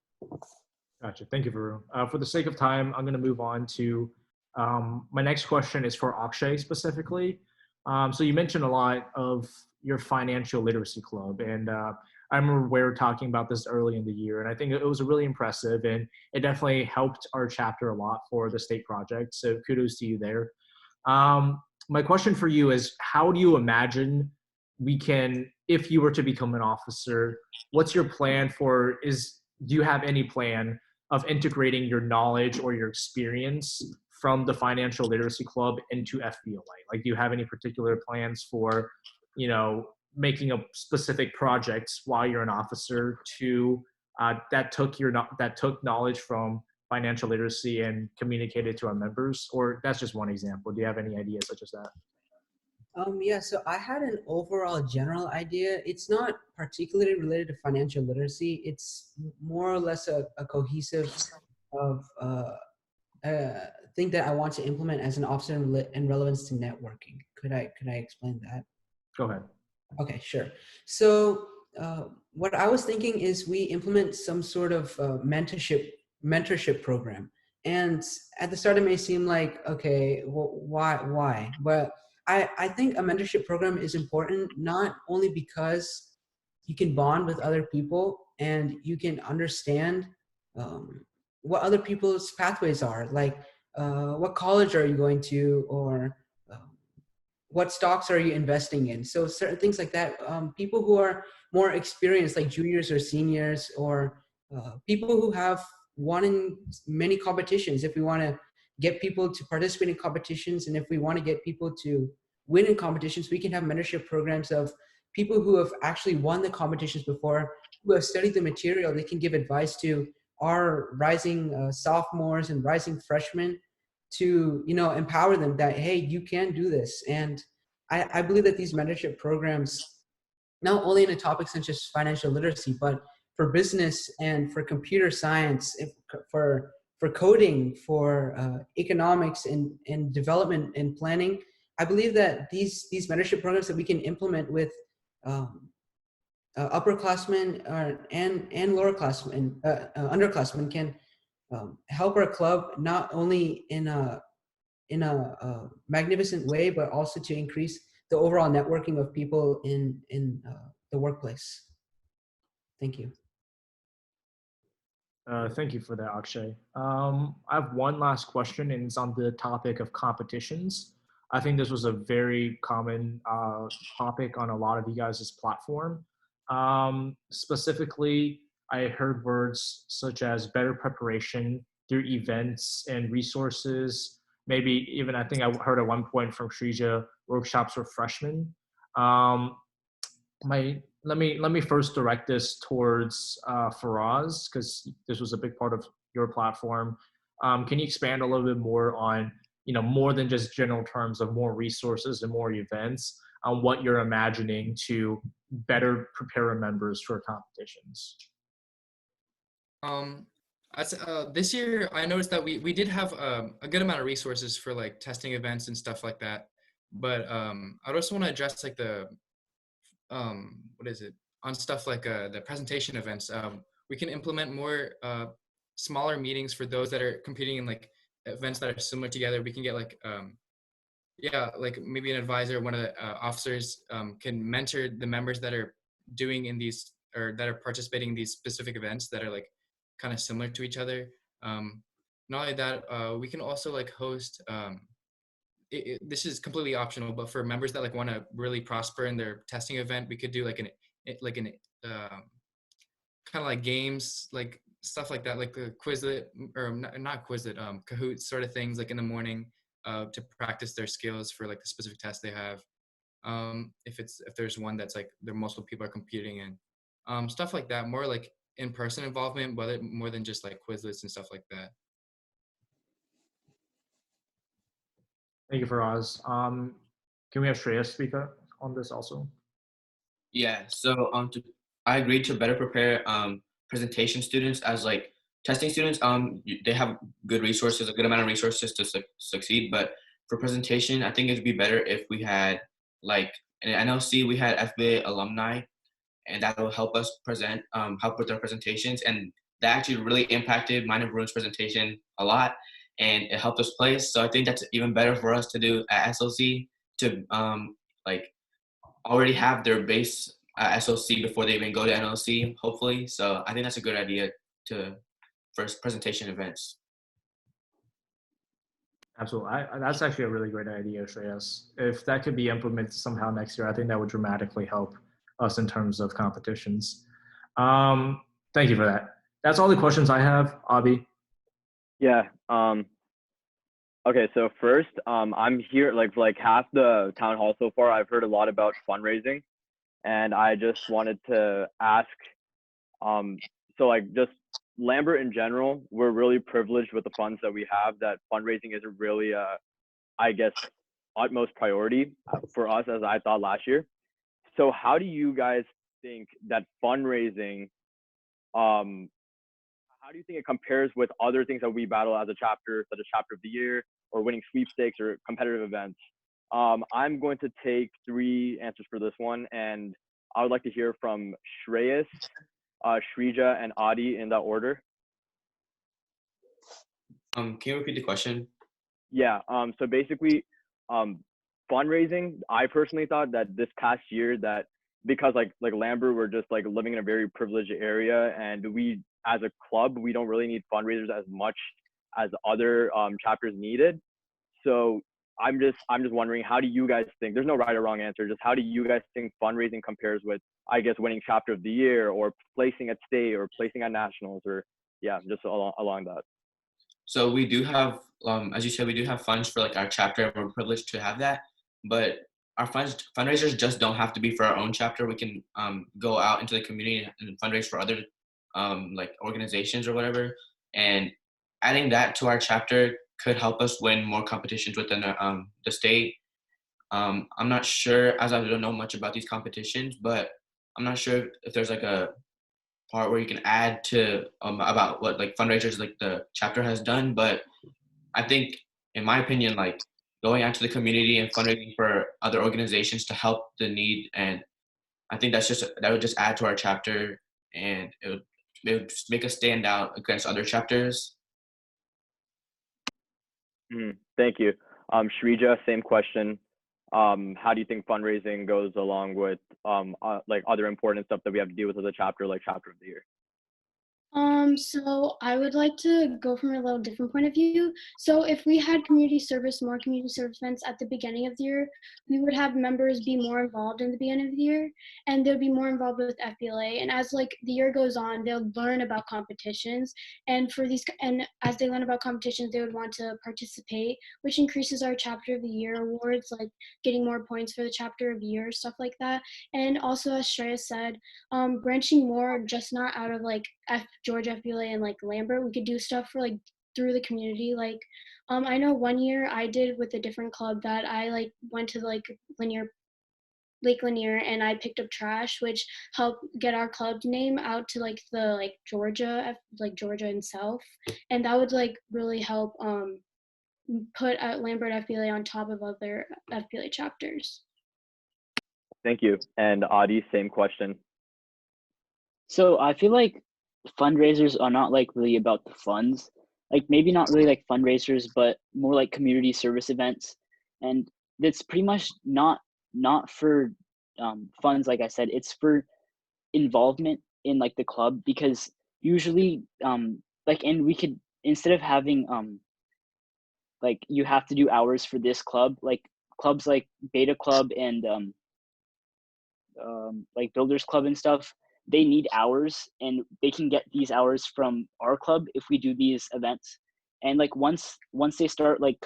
Gotcha. Thank you, Varun. For the sake of time, I'm going to move on to my next question is for Akshay specifically. So you mentioned a lot of your financial literacy club, and I remember we were talking about this early in the year, and I think it was really impressive, and it definitely helped our chapter a lot for the state project. So kudos to you there. My question for you is, how do you imagine we can, if you were to become an officer, what's your plan for, do you have any plan of integrating your knowledge or your experience from the financial literacy club into FBLA? Like, do you have any particular plans for, you know, making a specific projects while you're an officer to that took knowledge from financial literacy and communicated to our members? Or that's just one example. Do you have any ideas such as that? Yeah, so I had an overall general idea. It's not particularly related to financial literacy. It's more or less a cohesive of thing that I want to implement as an officer in relevance to networking. Could I explain that? Go ahead. Okay, sure. So what I was thinking is we implement some sort of mentorship program. And at the start, it may seem like, okay, well, why? But I think a mentorship program is important, not only because you can bond with other people and you can understand what other people's pathways are, like what college are you going to, or what stocks are you investing in? So certain things like that. People who are more experienced, like juniors or seniors, or people who have won in many competitions. If we want to get people to participate in competitions, and if we want to get people to win in competitions, we can have mentorship programs of people who have actually won the competitions before, who have studied the material. They can give advice to our rising sophomores and rising freshmen to, you know, empower them that, hey, you can do this. And I believe that these mentorship programs, not only in a topic such as financial literacy, but for business and for computer science, for coding, for economics and development and planning, I believe that these mentorship programs that we can implement with upperclassmen and lowerclassmen, underclassmen can help our club not only in a magnificent way, but also to increase the overall networking of people in the workplace. Thank you. Thank you for that, Akshay. I have one last question, and it's on the topic of competitions. I think this was a very common topic on a lot of you guys' platform. Specifically, I heard words such as better preparation through events and resources. Maybe even, I think I heard at one point from Shrija, workshops for freshmen. Um, let me first direct this towards Faraz, because this was a big part of your platform. Can you expand a little bit more on, more than just general terms of more resources and more events, on what you're imagining to better prepare members for competitions? This year I noticed that we did have a good amount of resources for like testing events and stuff like that. But I also want to address like the what is it, on stuff like the presentation events. We can implement more smaller meetings for those that are competing in like events that are similar together. We can get like yeah, like maybe an advisor, one of the officers can mentor the members that are doing in these, or that are participating in these specific events that are like kind of similar to each other. Not only that, we can also like host this is completely optional, but for members that like want to really prosper in their testing event, we could do like an kind of like games, like stuff like that, like a Quizlet, or not Quizlet, Kahoot sort of things, like in the morning, to practice their skills for like the specific test they have. If there's one that's like there multiple people are competing in, stuff like that, more like in-person involvement, but more than just like Quizlets and stuff like that. Thank you, Faraz. Can we have Shreya speak up on this also? Yeah, so I agreed to better prepare presentation students as like testing students. They have good resources, a good amount of resources to succeed. But for presentation, I think it'd be better if we had like in NLC we had FBLA alumni, and that will help us help with our presentations, and that actually really impacted mine and Varun's presentation a lot, and it helped us place. So I think that's even better for us to do at SLC, to like already have their base SOC before they even go to NLC, hopefully. So I think that's a good idea to first presentation events. Absolutely. That's actually a really great idea, Shreyas. If that could be implemented somehow next year, I think that would dramatically help us in terms of competitions. Thank you for that. That's all the questions I have, Abhi. Yeah. Okay, so first, I'm here like half the town hall so far. I've heard a lot about fundraising, and I just wanted to ask, so like just Lambert in general, we're really privileged with the funds that we have. That fundraising isn't really, I guess, utmost priority for us, as I thought last year. So how do you guys think that fundraising, how do you think it compares with other things that we battle as a chapter, such as Chapter of the Year or winning sweepstakes or competitive events? I'm going to take 3 answers for this one, and I would like to hear from Shreyas, Shrija, and Adi in that order. Can you repeat the question? Yeah. So basically, fundraising, I personally thought that this past year, that because like Lambert, we're just like living in a very privileged area, and we as a club, we don't really need fundraisers as much as other chapters needed. So I'm just wondering, how do you guys think, there's no right or wrong answer, just how do you guys think fundraising compares with, I guess, winning Chapter of the Year or placing at state or placing at nationals, or yeah, just along that? So we do have, as you said, we do have funds for like our chapter, and we're privileged to have that. But our fundraisers just don't have to be for our own chapter. We can go out into the community and fundraise for other like organizations or whatever. And adding that to our chapter could help us win more competitions within the state. I'm not sure, as I don't know much about these competitions, but I'm not sure if there's like a part where you can add to about what like fundraisers like the chapter has done. But I think, in my opinion, like going out to the community and fundraising for other organizations to help the need, and I think that would just add to our chapter, and it would just make us stand out against other chapters. Thank you. Shrija, same question. How do you think fundraising goes along with like other important stuff that we have to deal with as a chapter, like Chapter of the Year? So I would like to go from a little different point of view. So if we had more community service events at the beginning of the year, we would have members be more involved in the beginning of the year, and they'll be more involved with FBLA. And as like the year goes on, they'll learn about competitions, and as they learn about competitions, they would want to participate, which increases our chapter of the year awards, like getting more points for the chapter of the year, stuff like that. And also, as Shreya said, branching more, just not out of like Georgia FBLA and like Lambert. We could do stuff for like through the community. Like, I know one year I did with a different club that I like went to like Lake Lanier, and I picked up trash, which helped get our club's name out to like the like Georgia and South, and that would like really help put Lambert FBLA on top of other FBLA chapters. Thank you. And Adi, same question. So I feel like fundraisers are not like really about the funds, like maybe not really like fundraisers, but more like community service events. And that's pretty much not for funds. Like I said, it's for involvement in like the club, because usually like, and we could, instead of having like you have to do hours for this club, like clubs like Beta Club and like Builders Club and stuff, they need hours, and they can get these hours from our club if we do these events. And like once they start like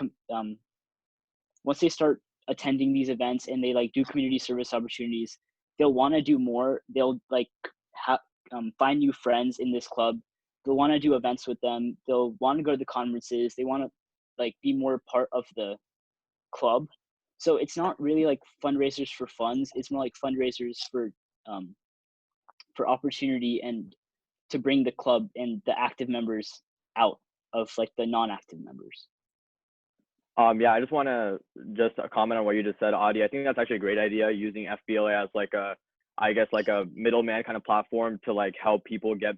once they start attending these events and they like do community service opportunities, they'll want to do more. They'll like find new friends in this club. They'll want to do events with them. They'll want to go to the conferences. They want to like be more part of the club. So it's not really like fundraisers for funds. It's more like fundraisers for opportunity and to bring the club and the active members out of like the non-active members. Yeah, I just want to comment on what you just said, Adi. I think that's actually a great idea, using FBLA as like I guess like a middleman kind of platform to like help people get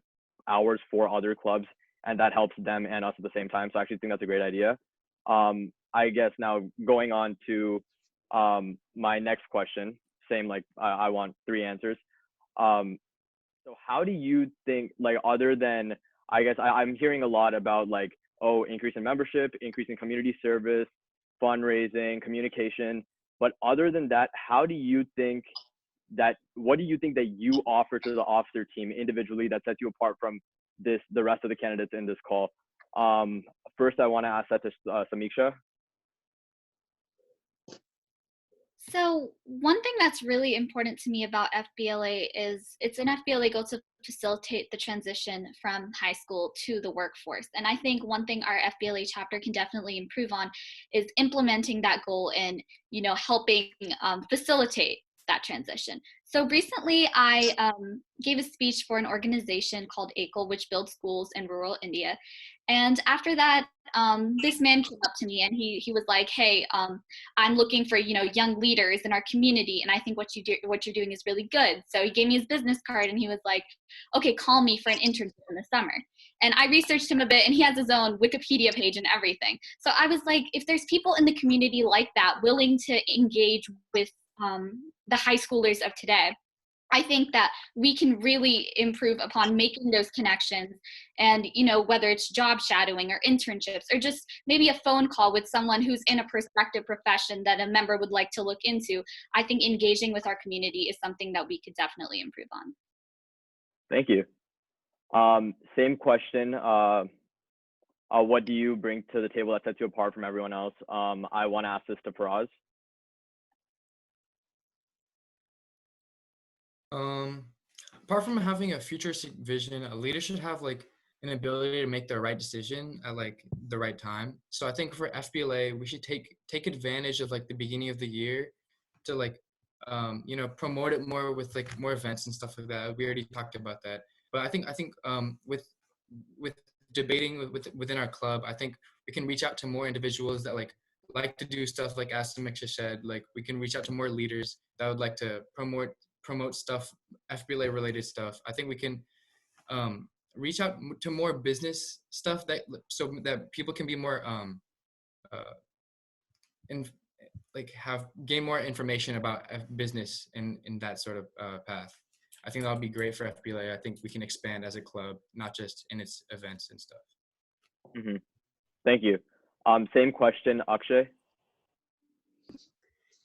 hours for other clubs, and that helps them and us at the same time. So I actually think that's a great idea. I guess now going on to my next question, same, like I want 3 answers. So how do you think, like, other than, I guess I'm hearing a lot about like, oh, increase in membership, increase in community service, fundraising, communication. But other than that, what do you think that you offer to the officer team individually that sets you apart from the rest of the candidates in this call? First, I want to ask that to Samiksha. So one thing that's really important to me about FBLA is it's an FBLA goal to facilitate the transition from high school to the workforce. And I think one thing our FBLA chapter can definitely improve on is implementing that goal and, helping facilitate that transition. So recently I gave a speech for an organization called ACLE, which builds schools in rural India. And after that, this man came up to me and he was like, hey, I'm looking for, young leaders in our community. And I think what you're doing is really good. So he gave me his business card and he was like, okay, call me for an internship in the summer. And I researched him a bit, and he has his own Wikipedia page and everything. So I was like, if there's people in the community like that willing to engage with the high schoolers of today, I think that we can really improve upon making those connections. And, whether it's job shadowing or internships or just maybe a phone call with someone who's in a prospective profession that a member would like to look into, I think engaging with our community is something that we could definitely improve on. Thank you. Same question. What do you bring to the table that sets you apart from everyone else? I want to ask this to Faraz. Apart from having a futuristic vision, a leader should have like an ability to make the right decision at like the right time. So I think for FBLA, we should take advantage of like the beginning of the year to like promote it more with like more events and stuff like that. We already talked about that. But I think with debating within our club, I think we can reach out to more individuals that like to do stuff like as Samiksha said. Like we can reach out to more leaders that would like to promote stuff, FBLA related stuff. I think we can reach out to more business stuff so that people can be more gain more information about business in that sort of path. I think that would be great for FBLA. I think we can expand as a club, not just in its events and stuff. Hmm. Thank you. Same question, Akshay.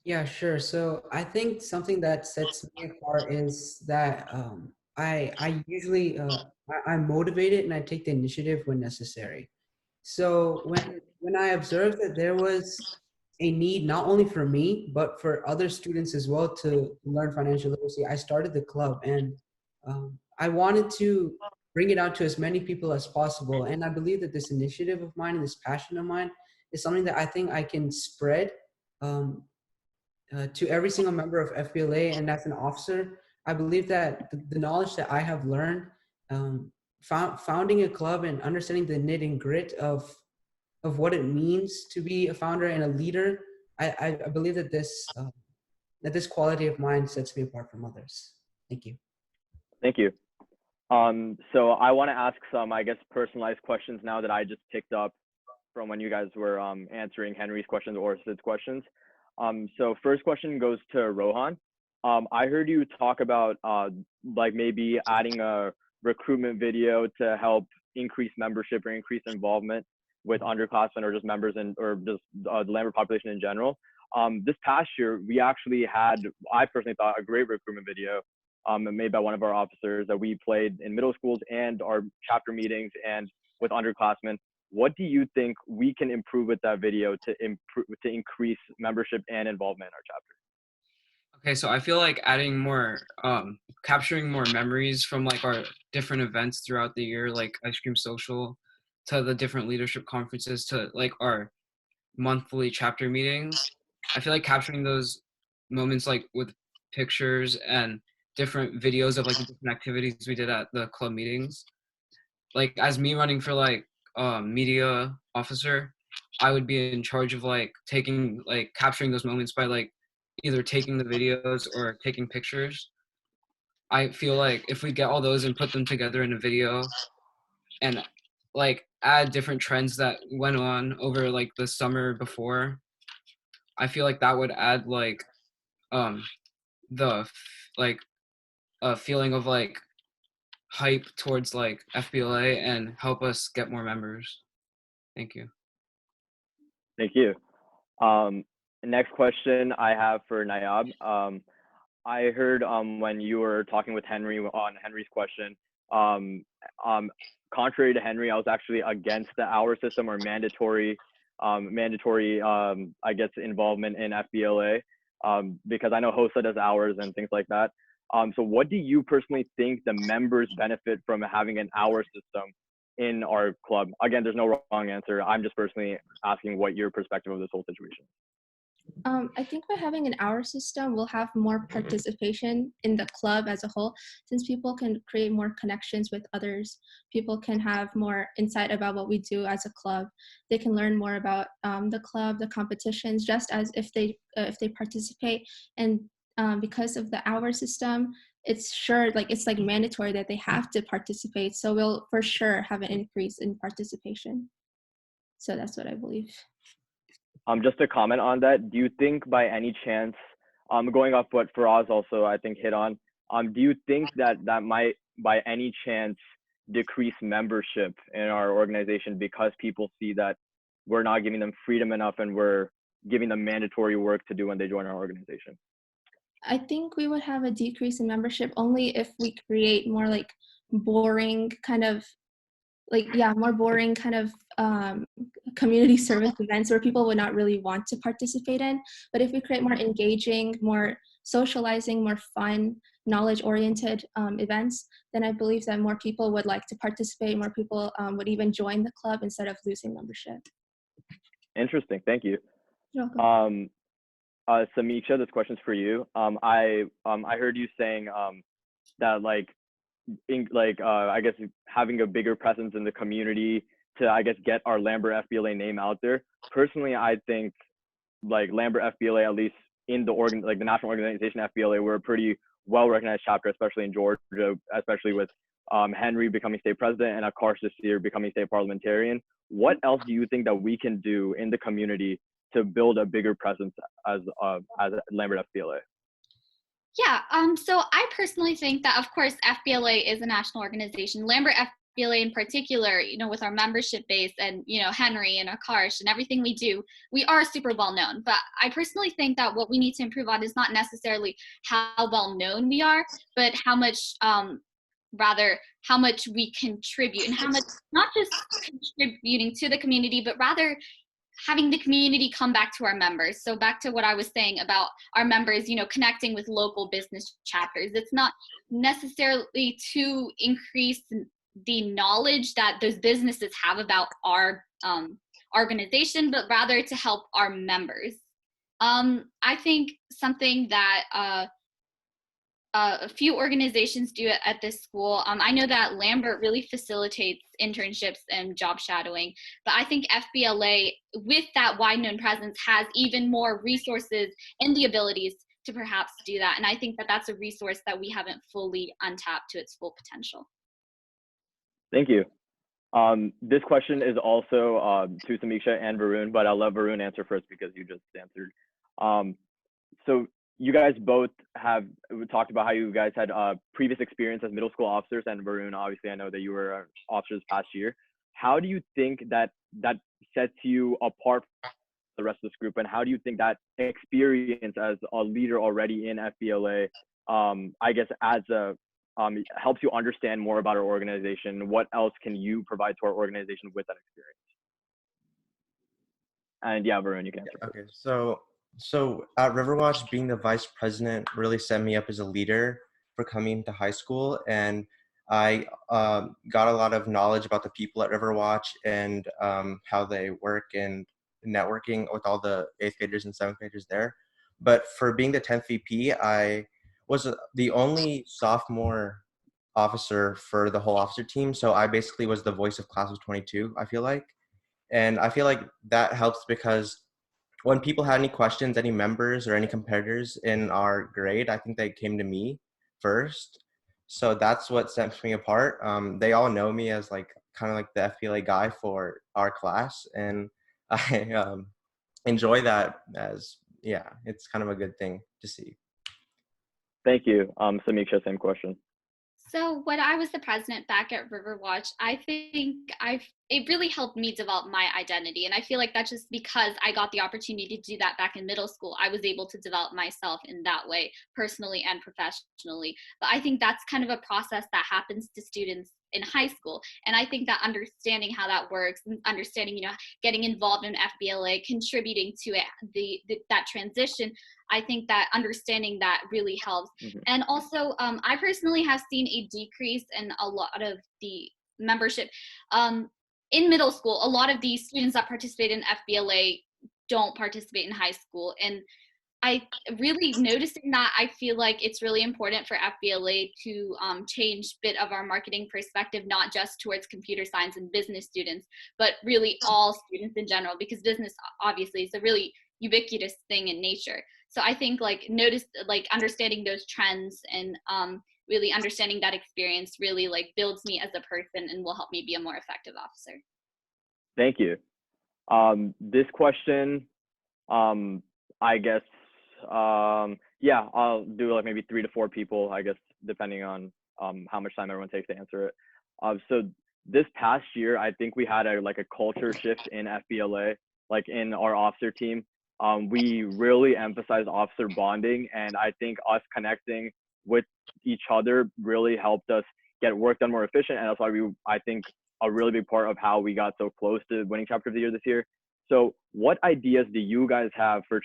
Yeah, sure. So I think something that sets me apart is that I usually I'm motivated and I take the initiative when necessary. So when I observed that there was a need not only for me but for other students as well to learn financial literacy, I started the club, and I wanted to bring it out to as many people as possible. And I believe that this initiative of mine and this passion of mine is something that I think I can spread. Um, to every single member of FBLA, and as an officer, I believe that the knowledge that I have learned, founding a club and understanding the knit and grit of what it means to be a founder and a leader, I believe that this quality of mind sets me apart from others. Thank you. Thank you. So I want to ask some, I guess, personalized questions now that I just picked up from when you guys were answering Henry's questions or Sid's questions. So first question goes to Rohan. I heard you talk about like maybe adding a recruitment video to help increase membership or increase involvement with underclassmen or just members or just the Lambert population in general. This past year, we actually had, I personally thought, a great recruitment video made by one of our officers that we played in middle schools and our chapter meetings and with underclassmen. What do you think we can improve with that video to increase membership and involvement in our chapter? Okay, so I feel like adding more, capturing more memories from like our different events throughout the year, like Ice Cream Social, to the different leadership conferences, to like our monthly chapter meetings. I feel like capturing those moments like with pictures and different videos of like the different activities we did at the club meetings. Like as me running for like media officer, I would be in charge of like capturing those moments by like either taking the videos or taking pictures. I feel like if we get all those and put them together in a video and like add different trends that went on over like the summer before, I feel like that would add like like a feeling of like hype towards like FBLA and help us get more members. Thank you. Thank you. Next question I have for Nayab. I heard when you were talking with Henry on Henry's question, contrary to Henry, I was actually against the hour system or mandatory, I guess, involvement in FBLA because I know HOSA does hours and things like that. So what do you personally think the members benefit from having an hour system in our club? Again, there's no wrong answer. I'm just personally asking what your perspective of this whole situation is. I think by having an hour system, we'll have more participation in the club as a whole, since people can create more connections with others. People can have more insight about what we do as a club. They can learn more about the club, the competitions, just as if they participate. And because of the hour system, it's like mandatory that they have to participate. So we'll for sure have an increase in participation. So that's what I believe. Just to comment on that, do you think by any chance, going off what Faraz also I think hit on, do you think that might by any chance decrease membership in our organization because people see that we're not giving them freedom enough and we're giving them mandatory work to do when they join our organization? I think we would have a decrease in membership only if we create more like boring kind of community service events where people would not really want to participate in. But if we create more engaging, more socializing, more fun, knowledge-oriented events, then I believe that more people would like to participate, more people would even join the club instead of losing membership. Interesting, thank you. You're welcome. Samiksha, this question's for you. I heard you saying that I guess having a bigger presence in the community to, I guess, get our Lambert FBLA name out there. Personally, I think like Lambert FBLA, at least in the the national organization FBLA, we're a pretty well-recognized chapter, especially in Georgia, especially with Henry becoming state president and Akarsh this year becoming state parliamentarian. What else do you think that we can do in the community to build a bigger presence as Lambert FBLA? Yeah, so I personally think that, of course, FBLA is a national organization. Lambert FBLA in particular, with our membership base and, Henry and Akarsh and everything we do, we are super well known. But I personally think that what we need to improve on is not necessarily how well known we are, but how much, rather, how much we contribute and how much, not just contributing to the community, but rather having the community come back to our members. So back to what I was saying about our members, connecting with local business chapters. It's not necessarily to increase the knowledge that those businesses have about our organization, but rather to help our members. I think something that a few organizations do it at this school. I know that Lambert really facilitates internships and job shadowing, but I think FBLA, with that wide known presence, has even more resources and the abilities to perhaps do that. And I think that that's a resource that we haven't fully untapped to its full potential. Thank you. This question is also to Samiksha and Varun, but I'll let Varun answer first because you just answered. So you guys both have talked about how you guys had previous experience as middle school officers, and Varun, obviously, I know that you were officers past year. How do you think that sets you apart from the rest of this group, and how do you think that experience as a leader already in FBLA, I guess, as a helps you understand more about our organization? What else can you provide to our organization with that experience? And yeah, Varun, you can answer. Okay, so at Riverwatch, being the vice president really set me up as a leader for coming to high school, and I got a lot of knowledge about the people at Riverwatch and how they work and networking with all the 8th graders and 7th graders there. But for being the 10th VP, I was the only sophomore officer for the whole officer team, so I basically was the voice of class of 22, I feel like. And I feel like that helps because when people had any questions, any members or any competitors in our grade, I think they came to me first. So that's what sets me apart. They all know me as kind of like the FBLA guy for our class, and I enjoy that as, yeah, it's kind of a good thing to see. Thank you. Samiksha, same question. So when I was the president back at Riverwatch, I think it really helped me develop my identity. And I feel like that's just because I got the opportunity to do that back in middle school. I was able to develop myself in that way, personally and professionally. But I think that's kind of a process that happens to students in high school. And I think that understanding how that works, and understanding, getting involved in FBLA, contributing to it, that transition, I think that understanding that really helps. Mm-hmm. And also, I personally have seen a decrease in a lot of the membership. In middle school, a lot of the students that participate in FBLA don't participate in high school. And I really noticing that, I feel like it's really important for FBLA to change a bit of our marketing perspective, not just towards computer science and business students, but really all students in general, because business obviously is a really ubiquitous thing in nature. So I think understanding those trends and really understanding that experience really builds me as a person and will help me be a more effective officer. Thank you. This question, I guess, yeah, I'll do maybe 3 to 4 people, I guess, depending on how much time everyone takes to answer it. So this past year, I think we had a culture shift in FBLA, in our officer team. We really emphasized officer bonding, and I think us connecting with each other really helped us get work done more efficient, and that's why I think a really big part of how we got so close to winning chapter of the year this year. So what ideas do you guys have for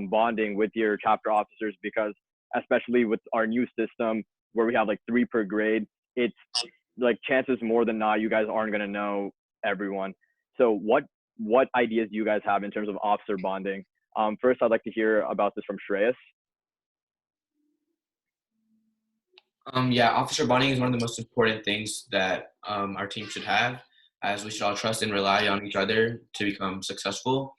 bonding with your chapter officers? Because especially with our new system where we have 3 per grade, it's chances more than not you guys aren't going to know everyone. So what ideas do you guys have in terms of officer bonding? First, I'd like to hear about this from Shreyas. Yeah, officer bonding is one of the most important things that our team should have, as we should all trust and rely on each other to become successful.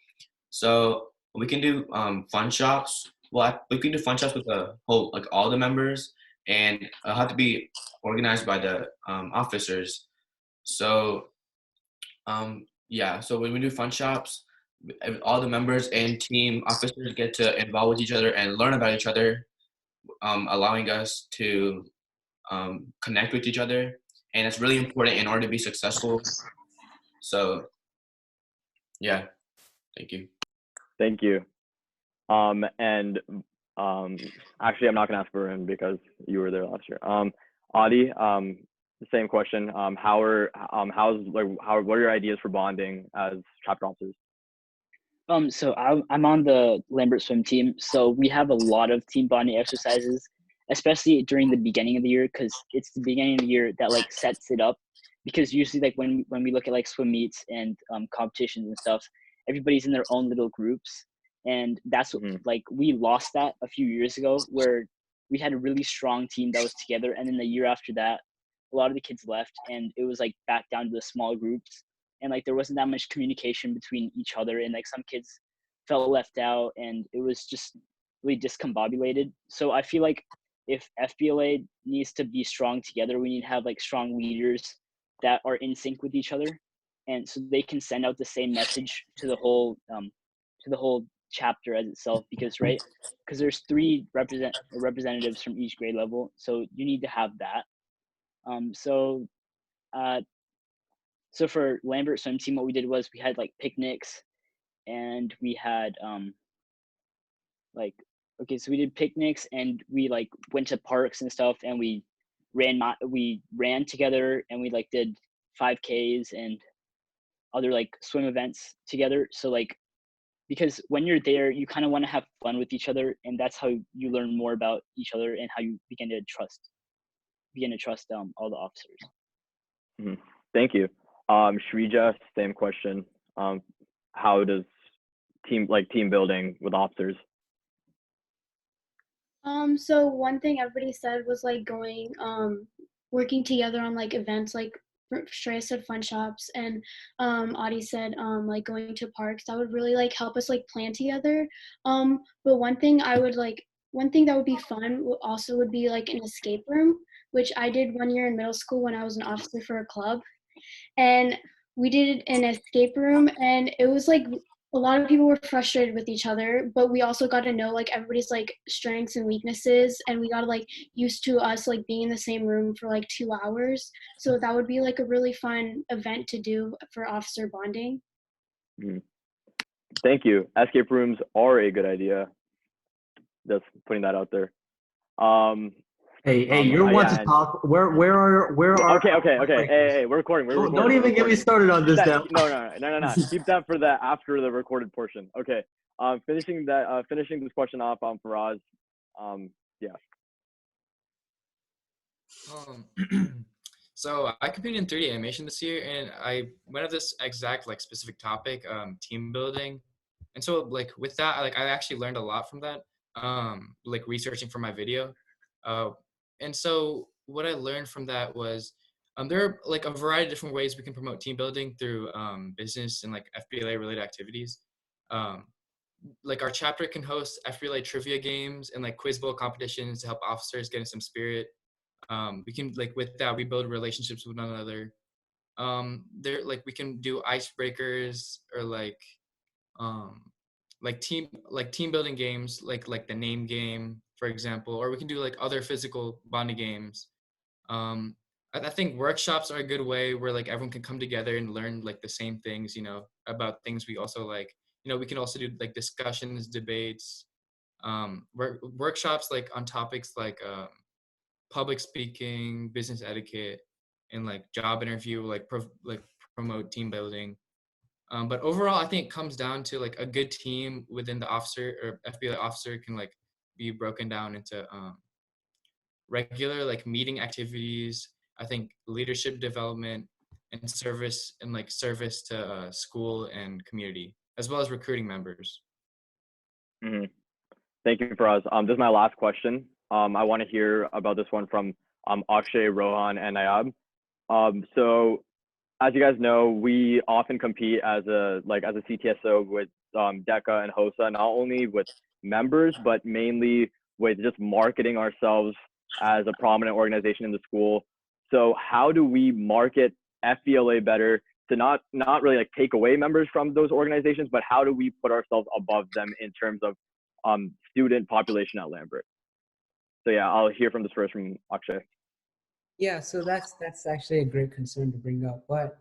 So we can do fun shops. Well, we can do fun shops with the whole, all the members, and it'll have to be organized by the officers. So yeah, so when we do fun shops, all the members and team officers get to involve with each other and learn about each other. allowing us to connect with each other, and it's really important in order to be successful. So yeah, thank you. Thank you. And actually, I'm not gonna ask for him because you were there last year. Adi, the same question. What are your ideas for bonding as chapter officers? So I'm on the Lambert swim team. So we have a lot of team bonding exercises, especially during the beginning of the year, because it's the beginning of the year that like sets it up. Because usually like when we look at like swim meets and competitions and stuff, everybody's in their own little groups, and that's what, like we lost that a few years ago where we had a really strong team that was together, and then the year after that, a lot of the kids left, and it was like back down to the small groups, and like there wasn't that much communication between each other, and like some kids felt left out, and it was just really discombobulated. So I feel like if FBLA needs to be strong together, we need to have like strong leaders that are in sync with each other, and so they can send out the same message to the whole chapter as itself. Because because there's three representatives from each grade level, so you need to have that. So for Lambert swim team, what we did was we had like picnics, and we had so we did picnics, and we like went to parks and stuff, and we ran together, and we like did 5Ks and other like swim events together. So like, because when you're there, you kind of want to have fun with each other, and that's how you learn more about each other and how you begin to trust all the officers. Thank you. Shrija, same question. How does team building with officers? So one thing everybody said was like going, working together on like events, like Shreya said fun shops, and Adi said like going to parks. That would really like help us like plan together. But one thing that would be fun also would be like an escape room, which I did one year in middle school when I was an officer for a club, and we did an escape room, and it was like a lot of people were frustrated with each other, but we also got to know like everybody's like strengths and weaknesses, and we got like used to us like being in the same room for like 2 hours. So that would be like a really fun event to do for officer bonding. Thank you. Escape rooms are a good idea. Just putting that out there. Hey, you're one to talk. Where are? Okay. Hey, we're recording. Don't even get me started on this now. No. Keep that for the after the recorded portion. Okay. Finishing this question off on Faraz. Yeah. So I competed in 3D animation this year, and I went of this exact like specific topic, team building. And so like with that, I actually learned a lot from that, like researching for my video. And so what I learned from that was there are like a variety of different ways we can promote team building through business and like FBLA related activities. Like our chapter can host FBLA trivia games and like quiz bowl competitions to help officers get in some spirit. We can like with that we build relationships with one another. There like we can do icebreakers or team building games like the name game, for example, or we can do like other physical bonding games. I think workshops are a good way where like everyone can come together and learn like the same things, about things we also like. We can also do like discussions, debates, workshops like on topics like public speaking, business etiquette, and like job interview, like promote team building. But overall, I think it comes down to like a good team within the officer or FBLA officer can like be broken down into regular like meeting activities. I think leadership development and service to school and community, as well as recruiting members. Thank you, Faraz. This is my last question. I want to hear about this one from Akshay, Rohan, and Nayab. So as you guys know, we often compete as a CTSO with DECA and HOSA, not only with members, but mainly with just marketing ourselves as a prominent organization in the school. So how do we market FBLA better to not really like take away members from those organizations, but how do we put ourselves above them in terms of student population at Lambert? So yeah, I'll hear from this first from Akshay. Yeah, so that's actually a great concern to bring up. But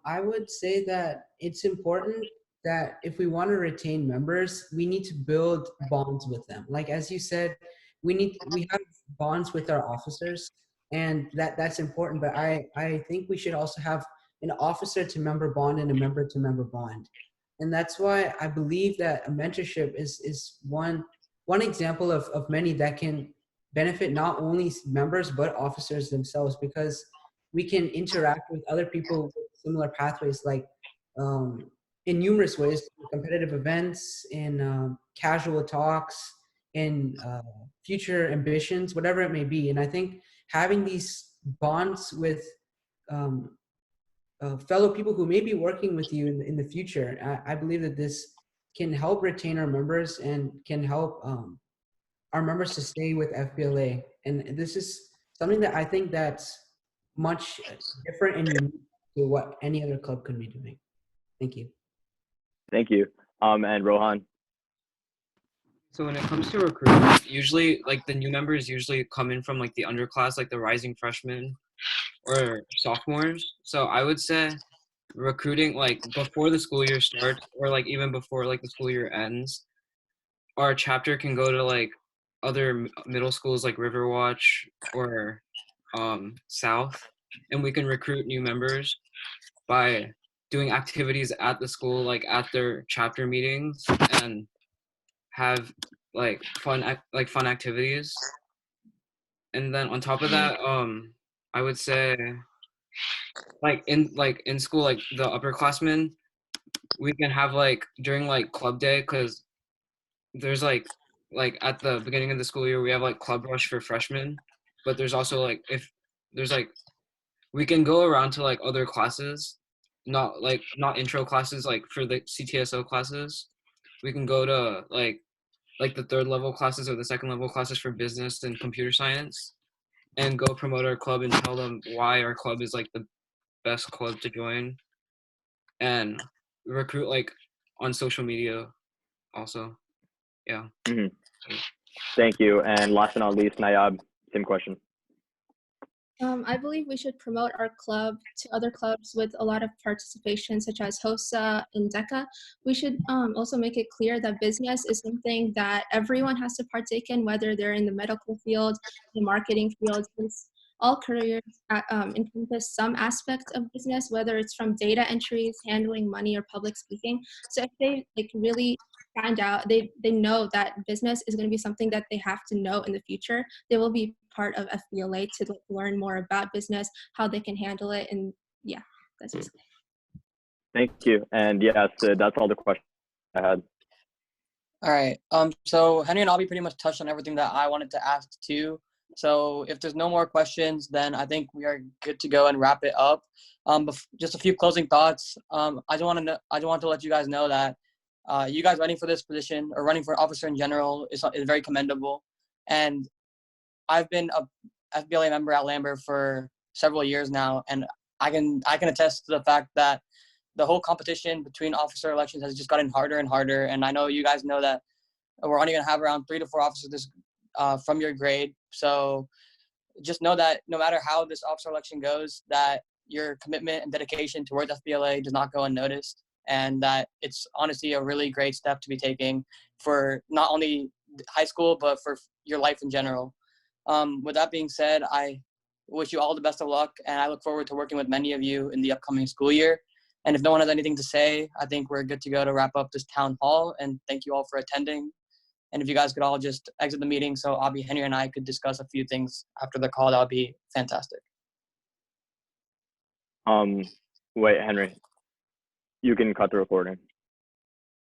I would say that it's important that if we want to retain members, we need to build bonds with them. Like as you said, we have bonds with our officers, and that's important. But I think we should also have an officer to member bond and a member to member bond, and that's why I believe that a mentorship is one example of many that can benefit not only members but officers themselves, because we can interact with other people with similar pathways, like um, in numerous ways, competitive events, in casual talks, in future ambitions, whatever it may be. And I think having these bonds with um, fellow people who may be working with you in the future, I believe that this can help retain our members and can help our members to stay with FBLA. And this is something that I think that's much different and unique to what any other club could be doing. Thank you. Thank you. And Rohan. So when it comes to recruitment, usually like the new members usually come in from like the underclass, like the rising freshmen or sophomores. So I would say recruiting like before the school year starts, or like even before like the school year ends, our chapter can go to like other middle schools like Riverwatch or South, and we can recruit new members by doing activities at the school, like at their chapter meetings, and have like fun activities. And then on top of that, I would say like in school, like the upperclassmen, we can have like during like club day, because there's like at the beginning of the school year we have like club rush for freshmen, but there's also like if there's like we can go around to like other classes, not intro classes, like for the CTSO classes. We can go to like the third level classes or the second level classes for business and computer science, and go promote our club and tell them why our club is like the best club to join, and recruit like on social media also. Yeah. Mm-hmm. Thank you. And last but not least, Nayab, same question. I believe we should promote our club to other clubs with a lot of participation, such as HOSA and DECA. We should also make it clear that business is something that everyone has to partake in, whether they're in the medical field, the marketing field, since all careers encompass some aspect of business, whether it's from data entries, handling money, or public speaking. So if they like really find out, they know that business is going to be something that they have to know in the future, they will be part of FBLA to like, learn more about business, how they can handle it, and yeah, that's just it. Thank you. And yes, that's all the questions I had. All right. So Henry and Albie pretty much touched on everything that I wanted to ask too. So if there's no more questions, then I think we are good to go and wrap it up. Just a few closing thoughts. I just want to let you guys know that you guys running for this position or running for officer in general is very commendable. And I've been a FBLA member at Lambert for several years now, and I can attest to the fact that the whole competition between officer elections has just gotten harder and harder. And I know you guys know that we're only going to have around 3 to 4 officers from your grade. So just know that no matter how this officer election goes, that your commitment and dedication towards FBLA does not go unnoticed, and that it's honestly a really great step to be taking for not only high school, but for your life in general. With that being said, I wish you all the best of luck, and I look forward to working with many of you in the upcoming school year. And if no one has anything to say, I think we're good to go to wrap up this town hall, and thank you all for attending. And if you guys could all just exit the meeting so Abby, Henry, and I could discuss a few things after the call, that would be fantastic. Wait, Henry, you can cut the recording.